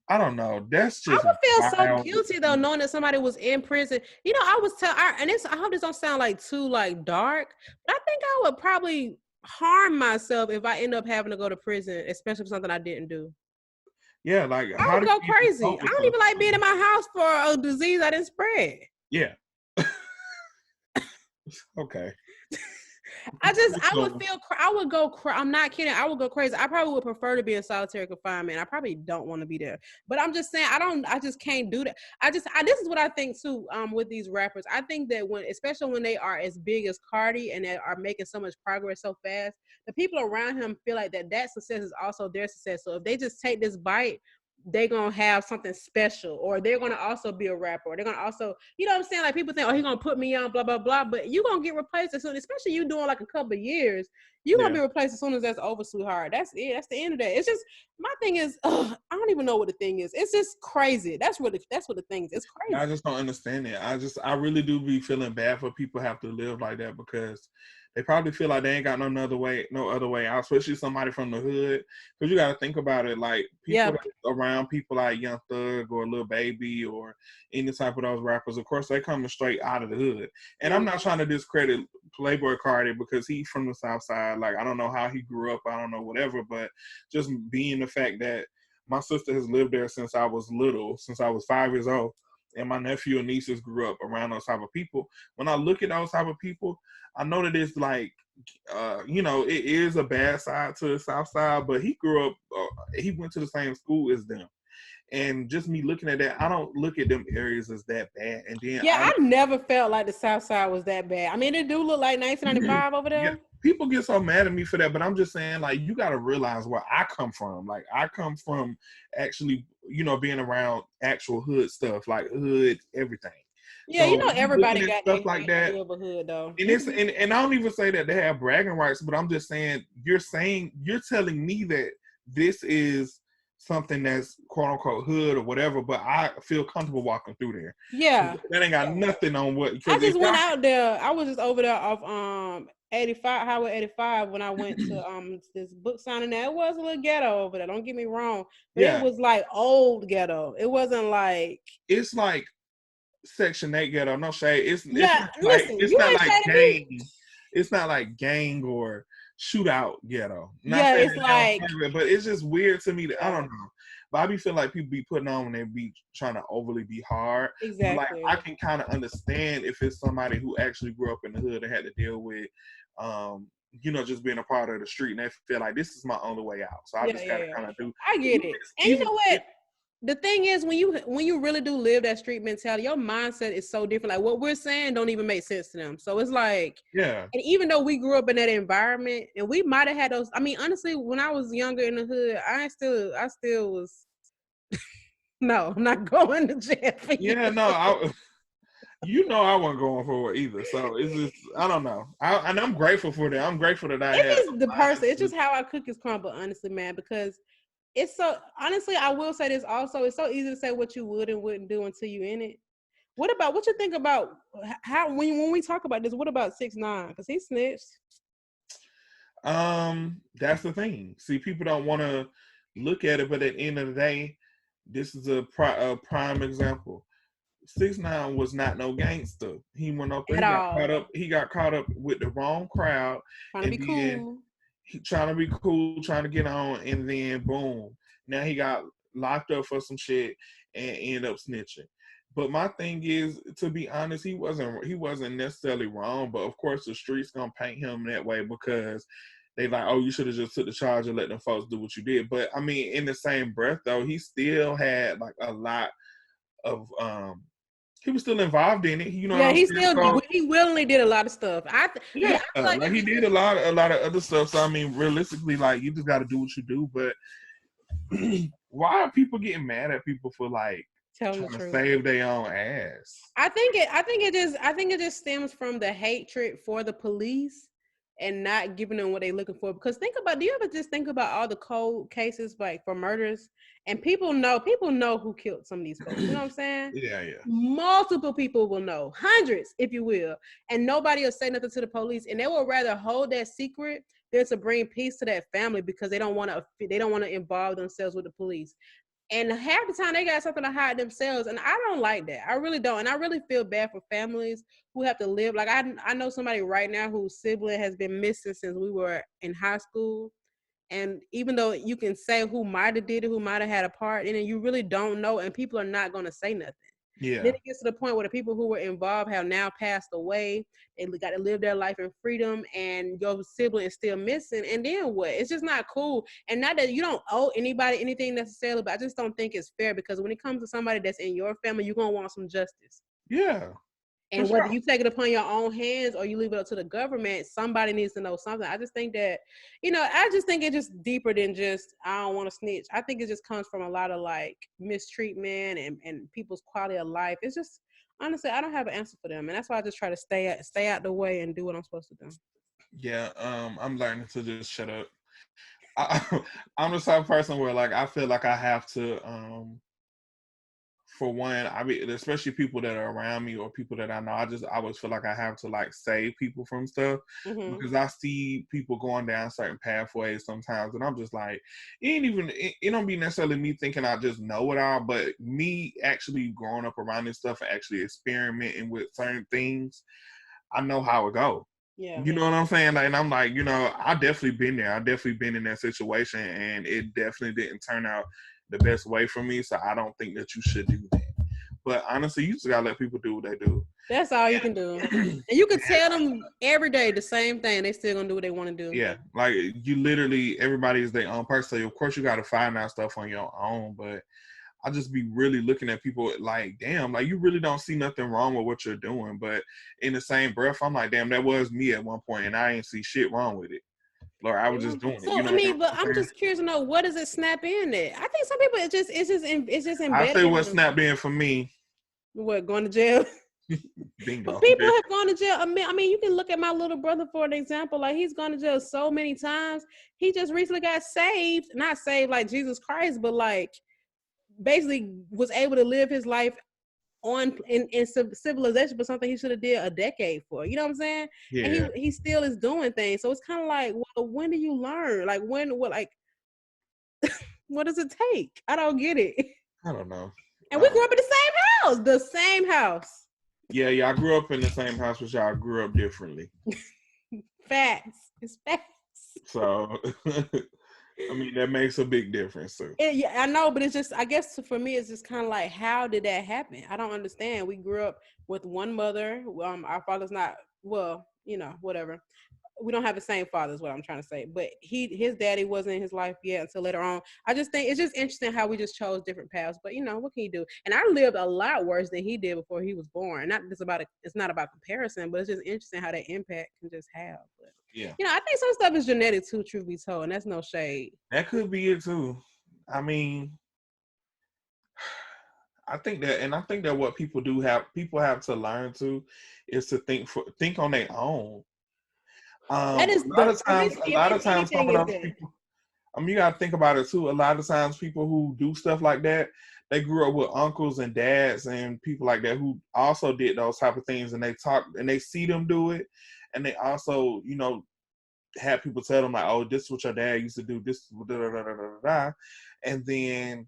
I don't know. That's I just would feel so wild. guilty though, knowing that somebody was in prison. You know, I hope this don't sound like too like dark, but I think I would probably harm myself if I end up having to go to prison, especially for something I didn't do. Yeah, like I how would do go you even crazy. cope I with don't stuff even like like being in that? my house for a disease I didn't spread. Yeah. Okay. I would go, I'm not kidding. I would go crazy. I probably would prefer to be in solitary confinement. I probably don't want to be there, but I'm just saying, I just can't do that. This is what I think too, with these rappers. I think that especially when they are as big as Carti and they are making so much progress so fast, the people around him feel like that success is also their success. So if they just take this bite, they're gonna have something special, or they're gonna also be a rapper, or they're gonna also, you know what I'm saying? Like people think, oh, he's gonna put me on, blah, blah, blah. But you're gonna get replaced as soon, especially you doing like a couple of years, you're gonna be replaced as soon as that's over, sweetheart. That's it. That's the end of that. It's just my thing is, I don't even know what the thing is. It's just crazy. That's what the thing is. It's crazy. I just don't understand it. I really do be feeling bad for people who have to live like that because they probably feel like they ain't got no other way out, especially somebody from the hood. Because you got to think about it, like people around people like Young Thug or Lil Baby or any type of those rappers, of course, they coming straight out of the hood. And I'm not trying to discredit Playboi Carti because he's from the South Side. Like, I don't know how he grew up. I don't know, whatever. But just being the fact that my sister has lived there since I was little, since I was 5 years old. And my nephew and nieces grew up around those type of people. When I look at those type of people, I know that it's like, it is a bad side to the South Side, but he grew up, he went to the same school as them. And just me looking at that, I don't look at them areas as that bad. And then I never felt like the South Side was that bad. I mean, it do look like 1995 over there. Yeah, people get so mad at me for that, but I'm just saying, like, you got to realize where I come from. Like, I come from actually, being around actual hood stuff, like hood everything. Yeah, So everybody looking at got stuff their like that, neighborhood though. and and I don't even say that they have bragging rights, but I'm just saying you're telling me that this is something that's quote unquote hood or whatever, but I feel comfortable walking through there. Yeah, that ain't got nothing on what. I just went out there. I was just over there off 85 Highway 85 when I went to this book signing. There it was a little ghetto over there. Don't get me wrong, but it was like old ghetto. It wasn't like it's like Section 8 ghetto. No shade. It's listen, it's you not ain't like gang. It's not like gang or shootout ghetto. Not saying it's like, but it's just weird to me that I don't know. But I be feel like people be putting on when they be trying to overly be hard. Exactly. But like I can kind of understand if it's somebody who actually grew up in the hood and had to deal with just being a part of the street and they feel like this is my only way out. So I just gotta kind of do. I get it. And you know what? the thing is, when you really do live that street mentality, your mindset is so different. Like what we're saying don't even make sense to them. So it's like, Yeah. and even though we grew up in that environment, and we might have had those. I mean, honestly, when I was younger in the hood, I still was. No, I'm not going to jail for you. Yeah, no, I wasn't going for it either. So it's just, I don't know. And I'm grateful for that. I'm grateful that I had. It's just the person. It's just how our cookies crumble, honestly, man. Because it's so honestly, I will say this also. It's so easy to say what you would and wouldn't do until you in it. What you think about how when we talk about this? What about 6ix9ine? Because he snitched. That's the thing. See, people don't want to look at it, but at the end of the day, this is a prime example. 6ix9ine was not no gangster. He went up there. At all. He got caught up with the wrong crowd, Trying to and be then cool. he trying to be cool, trying to get on, and then boom, now he got locked up for some shit and ended up snitching. But my thing is, to be honest, he wasn't necessarily wrong. But of course, the streets gonna paint him that way because they like, oh, you should have just took the charge and let them folks do what you did. But I mean, in the same breath, though, he still had like a lot of he was still involved in it. You know what Yeah, I'm saying? So he willingly did a lot of stuff. I yeah, feel like like he did a lot of other stuff. So I mean, realistically, like you just got to do what you do. But why are people getting mad at people for like telling the trying to truth. save their own ass? I think it just stems from the hatred for the police and not giving them what they're looking for. Because do you ever just think about all the cold cases like for murders, and people know who killed some of these folks. You know what I'm saying? Yeah, yeah, Multiple people will know, hundreds, if you will, and nobody will say nothing to the police, and they will rather hold that secret than to bring peace to that family because they don't want to involve themselves with the police. And half the time they got something to hide themselves. And I don't like that. I really don't. And I really feel bad for families who have to live. Like I know somebody right now whose sibling has been missing since we were in high school. And even though you can say who might have did it, who might have had a part in it, you really don't know. And people are not going to say nothing. yeah, Then it gets to the point where the people who were involved have now passed away. They got to live their life in freedom, and your sibling is still missing. And then what? It's just not cool. And not that you don't owe anybody anything necessarily, but I just don't think it's fair because when it comes to somebody that's in your family, you're gonna want some justice. yeah, for And whether sure. you take it upon your own hands or you leave it up to the government, somebody needs to know something. I just think that, I just think it's just deeper than just, I don't want to snitch. I think it just comes from a lot of like mistreatment and people's quality of life. It's just, honestly, I don't have an answer for them. And that's why I just try to stay out the way and do what I'm supposed to do. Yeah, I'm learning to just shut up. I'm the type of person where like I feel like I have to for one, I mean, especially people that are around me or people that I know, I always feel like I have to like save people from stuff Mm-hmm. because I see people going down certain pathways sometimes, and I'm just like, it don't be necessarily me thinking I just know it all, but me actually growing up around this stuff and actually experimenting with certain things, I know how it go. Yeah. You know what I'm saying? Like, and I'm like, I definitely been there. I definitely been in that situation, and it definitely didn't turn out the best way for me. So I don't think that you should do that. But honestly, you just gotta let people do what they do. That's all you can do. And you can tell them every day the same thing. They still gonna do what they want to do. Yeah, like you literally, everybody is their own person. So of course, you got to find out stuff on your own. But I just be really looking at people like, damn, like you really don't see nothing wrong with what you're doing. But in the same breath, I'm like, damn, that was me at one point, and I ain't see shit wrong with it. Lord, I was Yeah. just doing it. So You know I what mean, but I'm I'm saying? just curious to know, what does it snap in at? I think some people it's just I embedded say in what them. snapped in for me. What, going to jail? Bingo. But people have gone to jail. I mean, you can look at my little brother for an example. Like, he's gone to jail so many times. He just recently got saved. Not saved like Jesus Christ, but like basically was able to live his life in civilization for something he should have did a decade for. You know what I'm saying? And Yeah. he still is doing things. So it's kind of like, well, when do you learn? Like, what does it take? I don't get it. I don't know. And we grew up in the same house. The same house. Yeah, I grew up in the same house, but y'all grew up differently. Facts. It's facts. So, I mean, that makes a big difference too. Yeah, I know, but it's just, I guess for me, it's just kind of like, how did that happen? I don't understand. We grew up with one mother. Our father's not, well, whatever. we don't have the same father is what I'm trying to say. But his daddy wasn't in his life yet until later on. I just think it's just interesting how we just chose different paths. But what can you do? And I lived a lot worse than he did before he was born. Not just about it. It's not about comparison, but it's just interesting how that impact can just have. But Yeah. I think some stuff is genetic too, truth be told, and that's no shade. That could be it too. I mean, I think that what people have to learn to is to think on their own. That is A lot of if times, some anything of is those that. people. You gotta think about it too. A lot of times, people who do stuff like that, they grew up with uncles and dads and people like that who also did those type of things, and they talk and they see them do it, and they also, have people tell them like, "Oh, this is what your dad used to do. This, da da da da da da," and then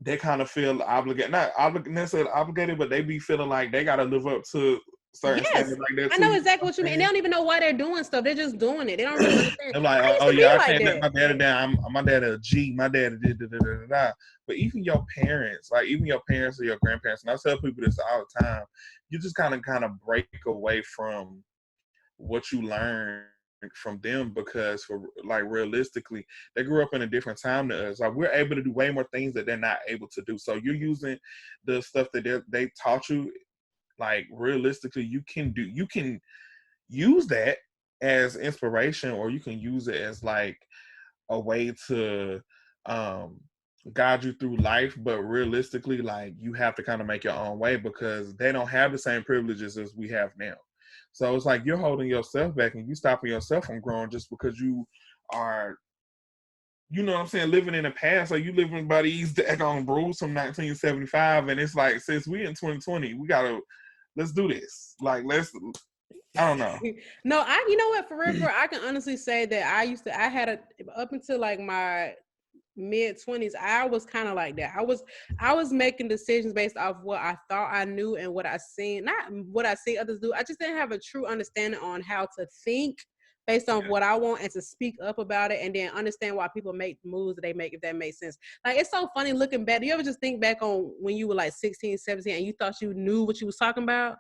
they kind of feel obligated, not necessarily obligated, but they be feeling like they gotta live up to certain Yes, standards like that I too. know You know exactly what what you I'm mean. And they saying? don't even know why they're doing stuff. They're just doing it. They don't really understand. They're like, I used oh to be yeah, I like can't let that. my daddy down. My dad a G. My dad did da da da da da. But even your parents, like even your parents or your grandparents, and I tell people this all the time, you just kind of break away from what you learn from them because for like realistically, they grew up in a different time than us. Like we're able to do way more things that they're not able to do. So you're using the stuff that they taught you. Like realistically, you can use that as inspiration, or you can use it as like a way to um guide you through life. But realistically, like you have to kind of make your own way because they don't have the same privileges as we have now. So it's like you're holding yourself back and you stopping yourself from growing just because you are, you know what I'm saying, living in the past. Like you living by these daggone rules from 1975, and it's like since we in 2020, let's do this. Like I don't know. No, you know what, for real, I can honestly say that I had up until like my mid-20s, I was kind of like that. I was making decisions based off what I thought I knew and what I seen, not what I see others do. I just didn't have a true understanding on how to think based on what I want and to speak up about it and then understand why people make the moves that they make, if that makes sense. Like, it's so funny looking back. Do you ever just think back on when you were like 16, 17 and you thought you knew what you was talking about?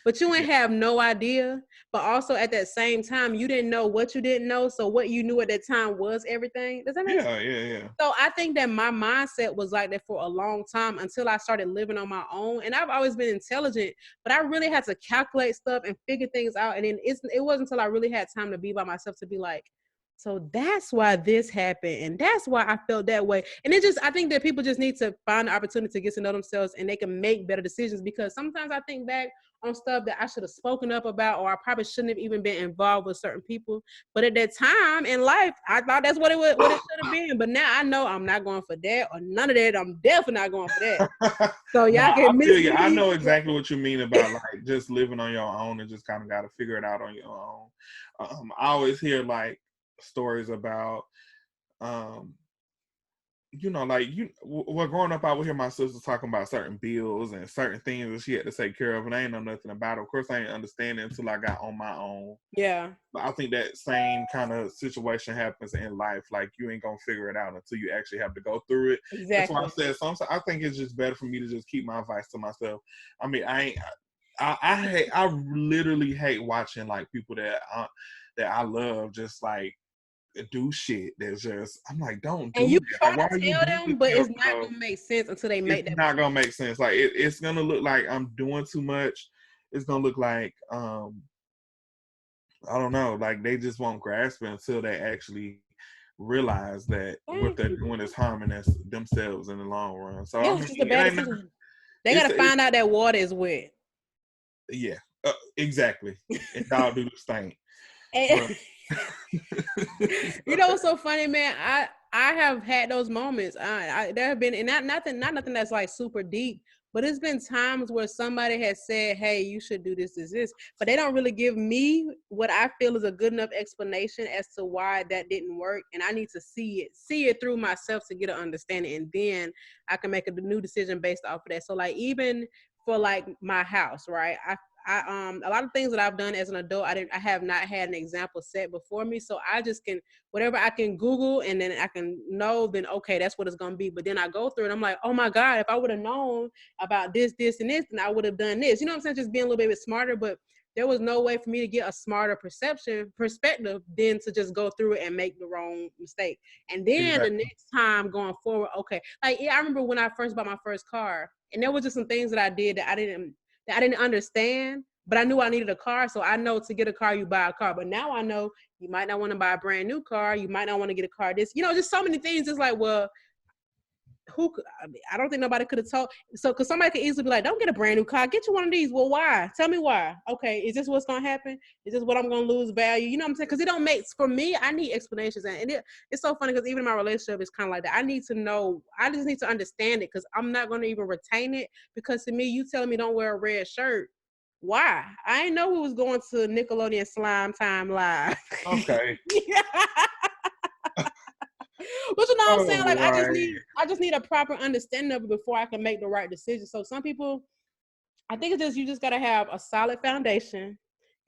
But you ain't have no idea. But also at that same time, you didn't know what you didn't know. So what you knew at that time was everything. Does that make sense? Yeah. So I think that my mindset was like that for a long time until I started living on my own. And I've always been intelligent, but I really had to calculate stuff and figure things out. And then it wasn't until I really had time to be by myself to be like, so that's why this happened. And that's why I felt that way. And I think that people just need to find the opportunity to get to know themselves and they can make better decisions, because sometimes I think back on stuff that I should have spoken up about, or I probably shouldn't have even been involved with certain people. But at that time in life, I thought that's what it should have been. But now I know I'm not going for that or none of that. I'm definitely not going for that. So No, y'all I can feel miss you. I me. know exactly what you mean about like just living on your own and just kind of got to figure it out on your own. I always hear like stories about um well, growing up, I would hear my sister talking about certain bills and certain things that she had to take care of, and I ain't know nothing about it. Of course, I didn't understand it until I got on my own. Yeah. But I think that same kind of situation happens in life. Like you ain't gonna figure it out until you actually have to go through it. That's why I Exactly. said sometimes I think it's just better for me to just keep my advice to myself. I mean, I literally hate watching like people that I love just like do shit that's just, I'm like, don't And do you that. try Like, why are to you tell doing this them, but to it's not yourself? gonna make sense until they It's make that not mistake. gonna make sense. Like it's gonna look like I'm doing too much. It's gonna look like I don't know, like they just won't grasp it until they actually realize that what Thank they're you. doing is harming themselves in the long run. So Yeah, I it's mean, just a it bad ain't decision. They it's gotta find out that water is wet. yeah, exactly. And y'all do this thing, And but you know what's so funny, man? I have had those moments. There have been, and not nothing that's like super deep, but it's been times where somebody has said, "Hey, you should do this," but they don't really give me what I feel is a good enough explanation as to why that didn't work, and I need to see it through myself to get an understanding, and then I can make a new decision based off of that. So, like, even for like my house, right? I a lot of things that I've done as an adult, I have not had an example set before me. So I just can, whatever I can Google and then I can know, then okay, that's what it's gonna be. But then I go through it, I'm like, oh my God, if I would have known about this, and this, then I would have done this. You know what I'm saying? Just being a little bit smarter. But there was no way for me to get a smarter perspective than to just go through it and make the wrong mistake. And then the Exactly. next time going forward, okay. Like, yeah, I remember when I first bought my first car, and there was just some things that I did that I didn't understand, but I knew I needed a car. So I know to get a car, you buy a car. But now I know you might not want to buy a brand new car. You might not want to get a car. Just so many things. It's like, well, I don't think nobody could have told. So, because somebody could easily be like, don't get a brand new car. Get you one of these. Well, why? Tell me why. Okay, is this what's going to happen? Is this what I'm going to lose value? You know what I'm saying? Because it don't make, for me, I need explanations. And it's so funny because even in my relationship, it's kind of like that. I need to know. I just need to understand it because I'm not going to even retain it. Because to me, you telling me don't wear a red shirt. Why? I didn't know who was going to Nickelodeon Slime Time Live. Okay. But you know what I'm saying? Oh, Like, right. I just need a proper understanding of it before I can make the right decision. So some people, I think it's just you just gotta have a solid foundation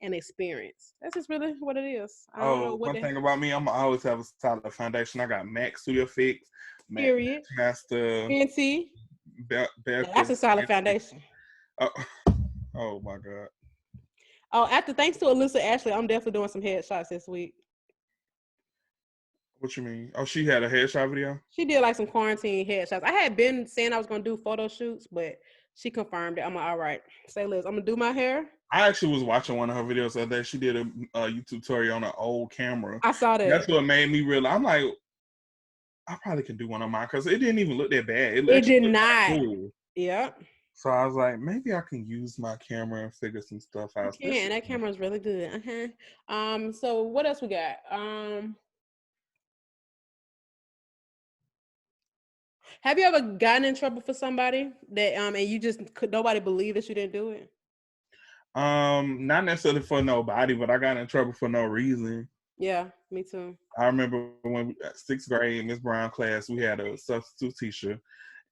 and experience. That's just really what it is. I don't know Oh, what one the thing about me, I'm always have a solid foundation. I got Mac Studio Fix, Mac period. Master, NT. That's Belkin. a solid foundation. Oh, oh my God. Oh, thanks to Alyssa Ashley, I'm definitely doing some headshots this week. What you mean? Oh, she had a headshot video? She did like some quarantine headshots. I had been saying I was gonna do photo shoots, but she confirmed it. I'm like, all right, say Liz, I'm gonna do my hair. I actually was watching one of her videos the other day. She did a YouTube tutorial on an old camera. I saw that. That's what made me realize. I'm like, I probably can do one on mine because it didn't even look that bad. It did looked not. cool. Yeah. So I was like, maybe I can use my camera and figure some stuff out. You can. That camera is really good. So what else we got? Have you ever gotten in trouble for somebody that and you just nobody believed that you didn't do it? Not necessarily for nobody, but I got in trouble for no reason. Yeah, me too. I remember when sixth grade Miss Brown class, we had a substitute teacher,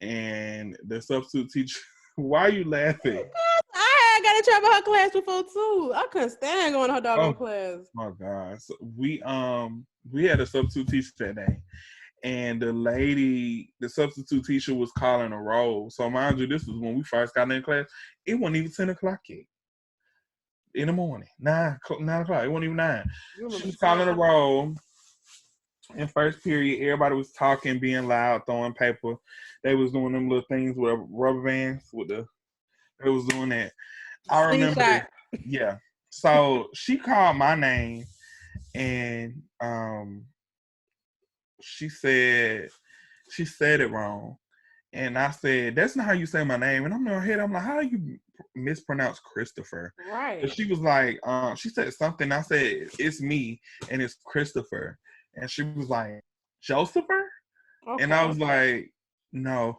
and the substitute teacher. Why are you laughing? I got in trouble in her class before too. I couldn't stand going to her doggone class. Oh God! So we had a substitute teacher that day, and the substitute teacher was calling a roll. So mind you, this was when we first got in class. It wasn't even 10 o'clock yet. In the morning, 9 o'clock. It wasn't even 9. She was calling a roll. In first period, everybody was talking, being loud, throwing paper. They was doing them little things with rubber bands. They was doing that. I remember that. Yeah. So she called my name, and she said it wrong. And I said, that's not how you say my name. And I'm in her head, I'm like, how do you mispronounce Christopher? Right. And she was like, she said something. I said, it's me, and it's Christopher. And she was like, Josepher? Okay. And I was like, no.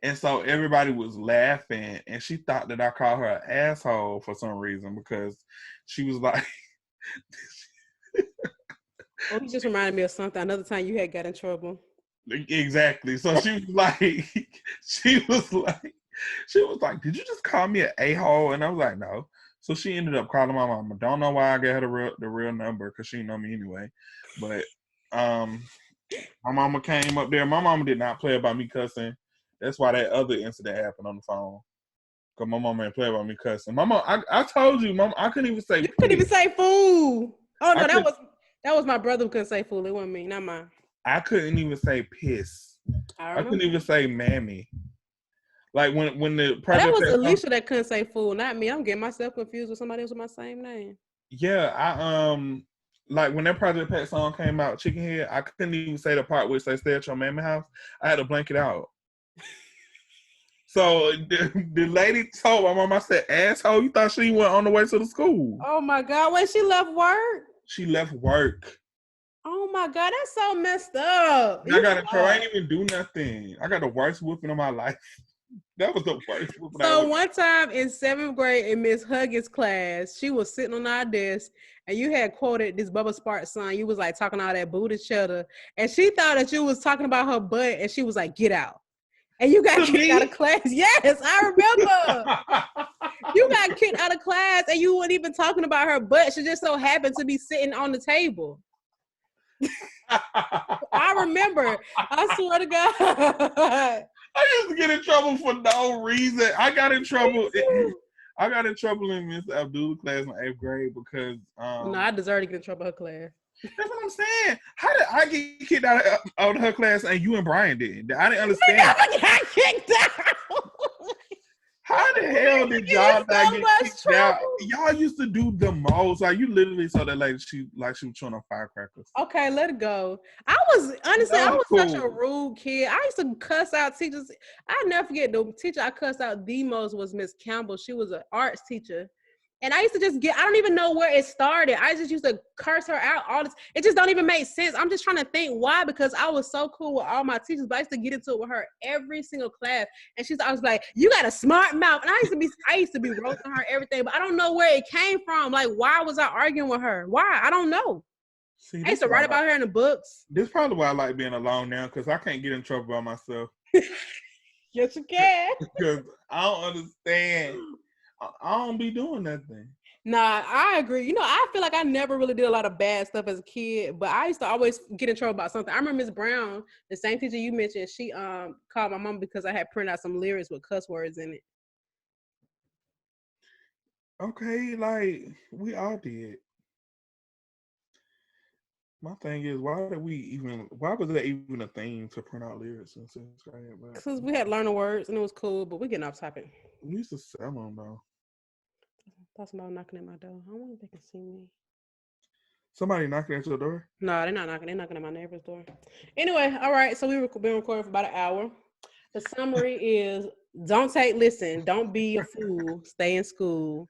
And so everybody was laughing, and she thought that I called her an asshole for some reason because she was like... Oh, you just reminded me of something. Another time you had got in trouble. Exactly. So she was like, she was like, did you just call me an a-hole? And I was like, no. So she ended up calling my mama. Don't know why I gave her the real number because she didn't know me anyway. But my mama came up there. My mama did not play about me cussing. That's why that other incident happened on the phone. Because my mama didn't play about me cussing. My mom, I told you, mama, I couldn't even say You couldn't even say fool. Oh no, that was my brother who couldn't say fool. It wasn't me, not mine. I couldn't even say piss. I couldn't even say mammy. Like when the that was Alicia that couldn't say fool, not me. I'm getting myself confused with somebody else with my same name. Yeah, I like when that Project Pat song came out, Chicken Head, I couldn't even say the part which they stay at your mammy house. I had to blank it out. So the lady told my mom, I said, asshole, you thought she went on the way to the school. Oh my God, when she left work? She left work. Oh my God, that's so messed up. I got in trouble. I didn't even do nothing. I got the worst whooping of my life. That was the worst whooping. So one time in 7th grade in Miss Huggins' class, she was sitting on our desk and you had quoted this Bubba Sparks song. You was like talking all that booty cheddar. And she thought that you was talking about her butt and she was like, get out. And you got kicked out of class. Yes, I remember. You got kicked out of class and you weren't even talking about her butt. She just so happened to be sitting on the table. I remember. I swear to God. I used to get in trouble for no reason. I got in trouble. I got in trouble in Miss Abdul's class in 8th grade because No, I deserve to get in trouble with her class. that's what I'm saying. How did I get kicked out of her class and you and Brian didn't? I didn't I understand. never got kicked out. How the hell did y'all Get in not so get much kicked out? trouble. Y'all used to do the most. Like you literally saw that lady, she was chewing on firecrackers. Okay, let it go. I was such a rude kid. I used to cuss out teachers. I never forget the teacher I cussed out the most was Miss Campbell. She was an arts teacher. And I used to just I don't even know where it started. I just used to curse her out all this. It just don't even make sense. I'm just trying to think why, because I was so cool with all my teachers, but I used to get into it with her every single class. And she's always like, you got a smart mouth. And I used to be roasting her everything, but I don't know where it came from. Like, why was I arguing with her? Why? I don't know. See, I used to write about her in the books. This is probably why I like being alone now, because I can't get in trouble by myself. Yes, you can. Because I don't understand. I don't be doing nothing. Nah, I agree. You know, I feel like I never really did a lot of bad stuff as a kid, but I used to always get in trouble about something. I remember Miss Brown, the same teacher you mentioned, she called my mom because I had printed out some lyrics with cuss words in it. Okay, like we all did. My thing is, why was that even a thing to print out lyrics in 6th grade? Because we had learning words and it was cool, but we're getting off topic. We used to sell them though. Thought somebody knocking at my door. I wonder if they can see me. Somebody knocking at your door? No, they're not knocking. They're knocking at my neighbor's door. Anyway, all right. So we've been recording for about an hour. The summary is: don't be a fool. Stay in school.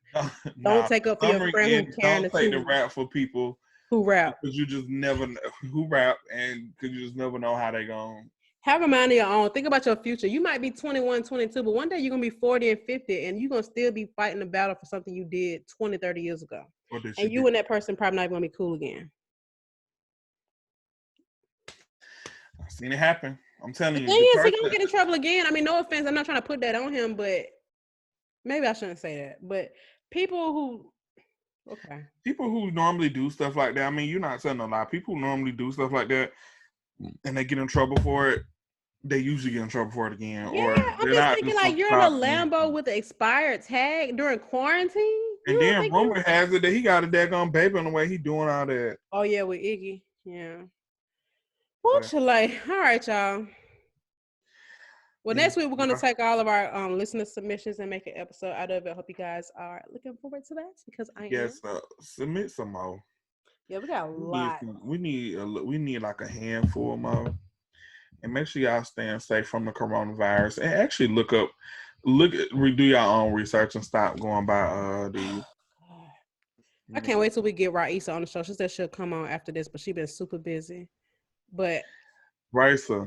Don't take up for your friend who carrying the Don't take the rap for people who rap. because you just never know who rap, and because you just never know how they going. Have a mind of your own. Think about your future. You might be 21, 22, but one day you're going to be 40 and 50, and you're going to still be fighting the battle for something you did 20, 30 years ago. And you and that person probably not going to be cool again. I've seen it happen. I'm telling you. The thing is, he's going to get in trouble again. I mean, no offense. I'm not trying to put that on him, but maybe I shouldn't say that. But people who normally do stuff like that, I mean, you're not telling a lie. People who normally do stuff like that, and they get in trouble for it, they usually get in trouble for it again. Yeah, or I'm just thinking like you're in a Lambo with an expired tag during quarantine. And then rumor has it that he got a daggone baby on the way. He doing all that. Oh yeah, with Iggy. Yeah. What's like? All right, y'all. Well, next week we're gonna take all of our listener submissions and make an episode out of it. I hope you guys are looking forward to that because I am. Yes, submit some more. Yeah, we got a lot. We need like a handful more. And make sure y'all staying safe from the coronavirus. And actually redo your own research and stop going by the. I can't wait till we get Raisa on the show. She said she'll come on after this, but she's been super busy. But Raisa.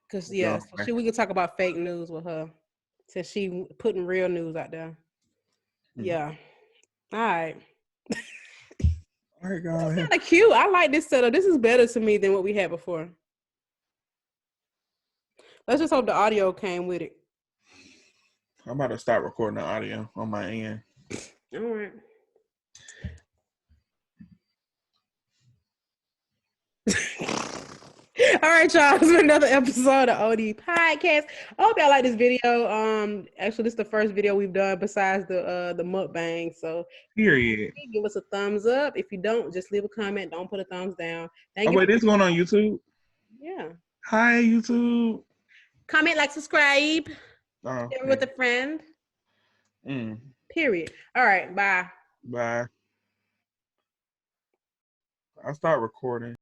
Because we can talk about fake news with her. Since she putting real news out there. Mm-hmm. Yeah. All right. All right, guys. It's kind of cute. I like this setup. This is better to me than what we had before. Let's just hope the audio came with it. I'm about to start recording the audio on my end. All right. All right, y'all. This is another episode of OD Podcast. I hope y'all like this video. Actually, this is the first video we've done besides the mukbang. So, period. Give us a thumbs up. If you don't, just leave a comment. Don't put a thumbs down. Thank you. Wait, this going on YouTube? Yeah. Hi, YouTube. Comment, like, subscribe. Share with a friend. Period. All right. Bye. Bye. I'll start recording.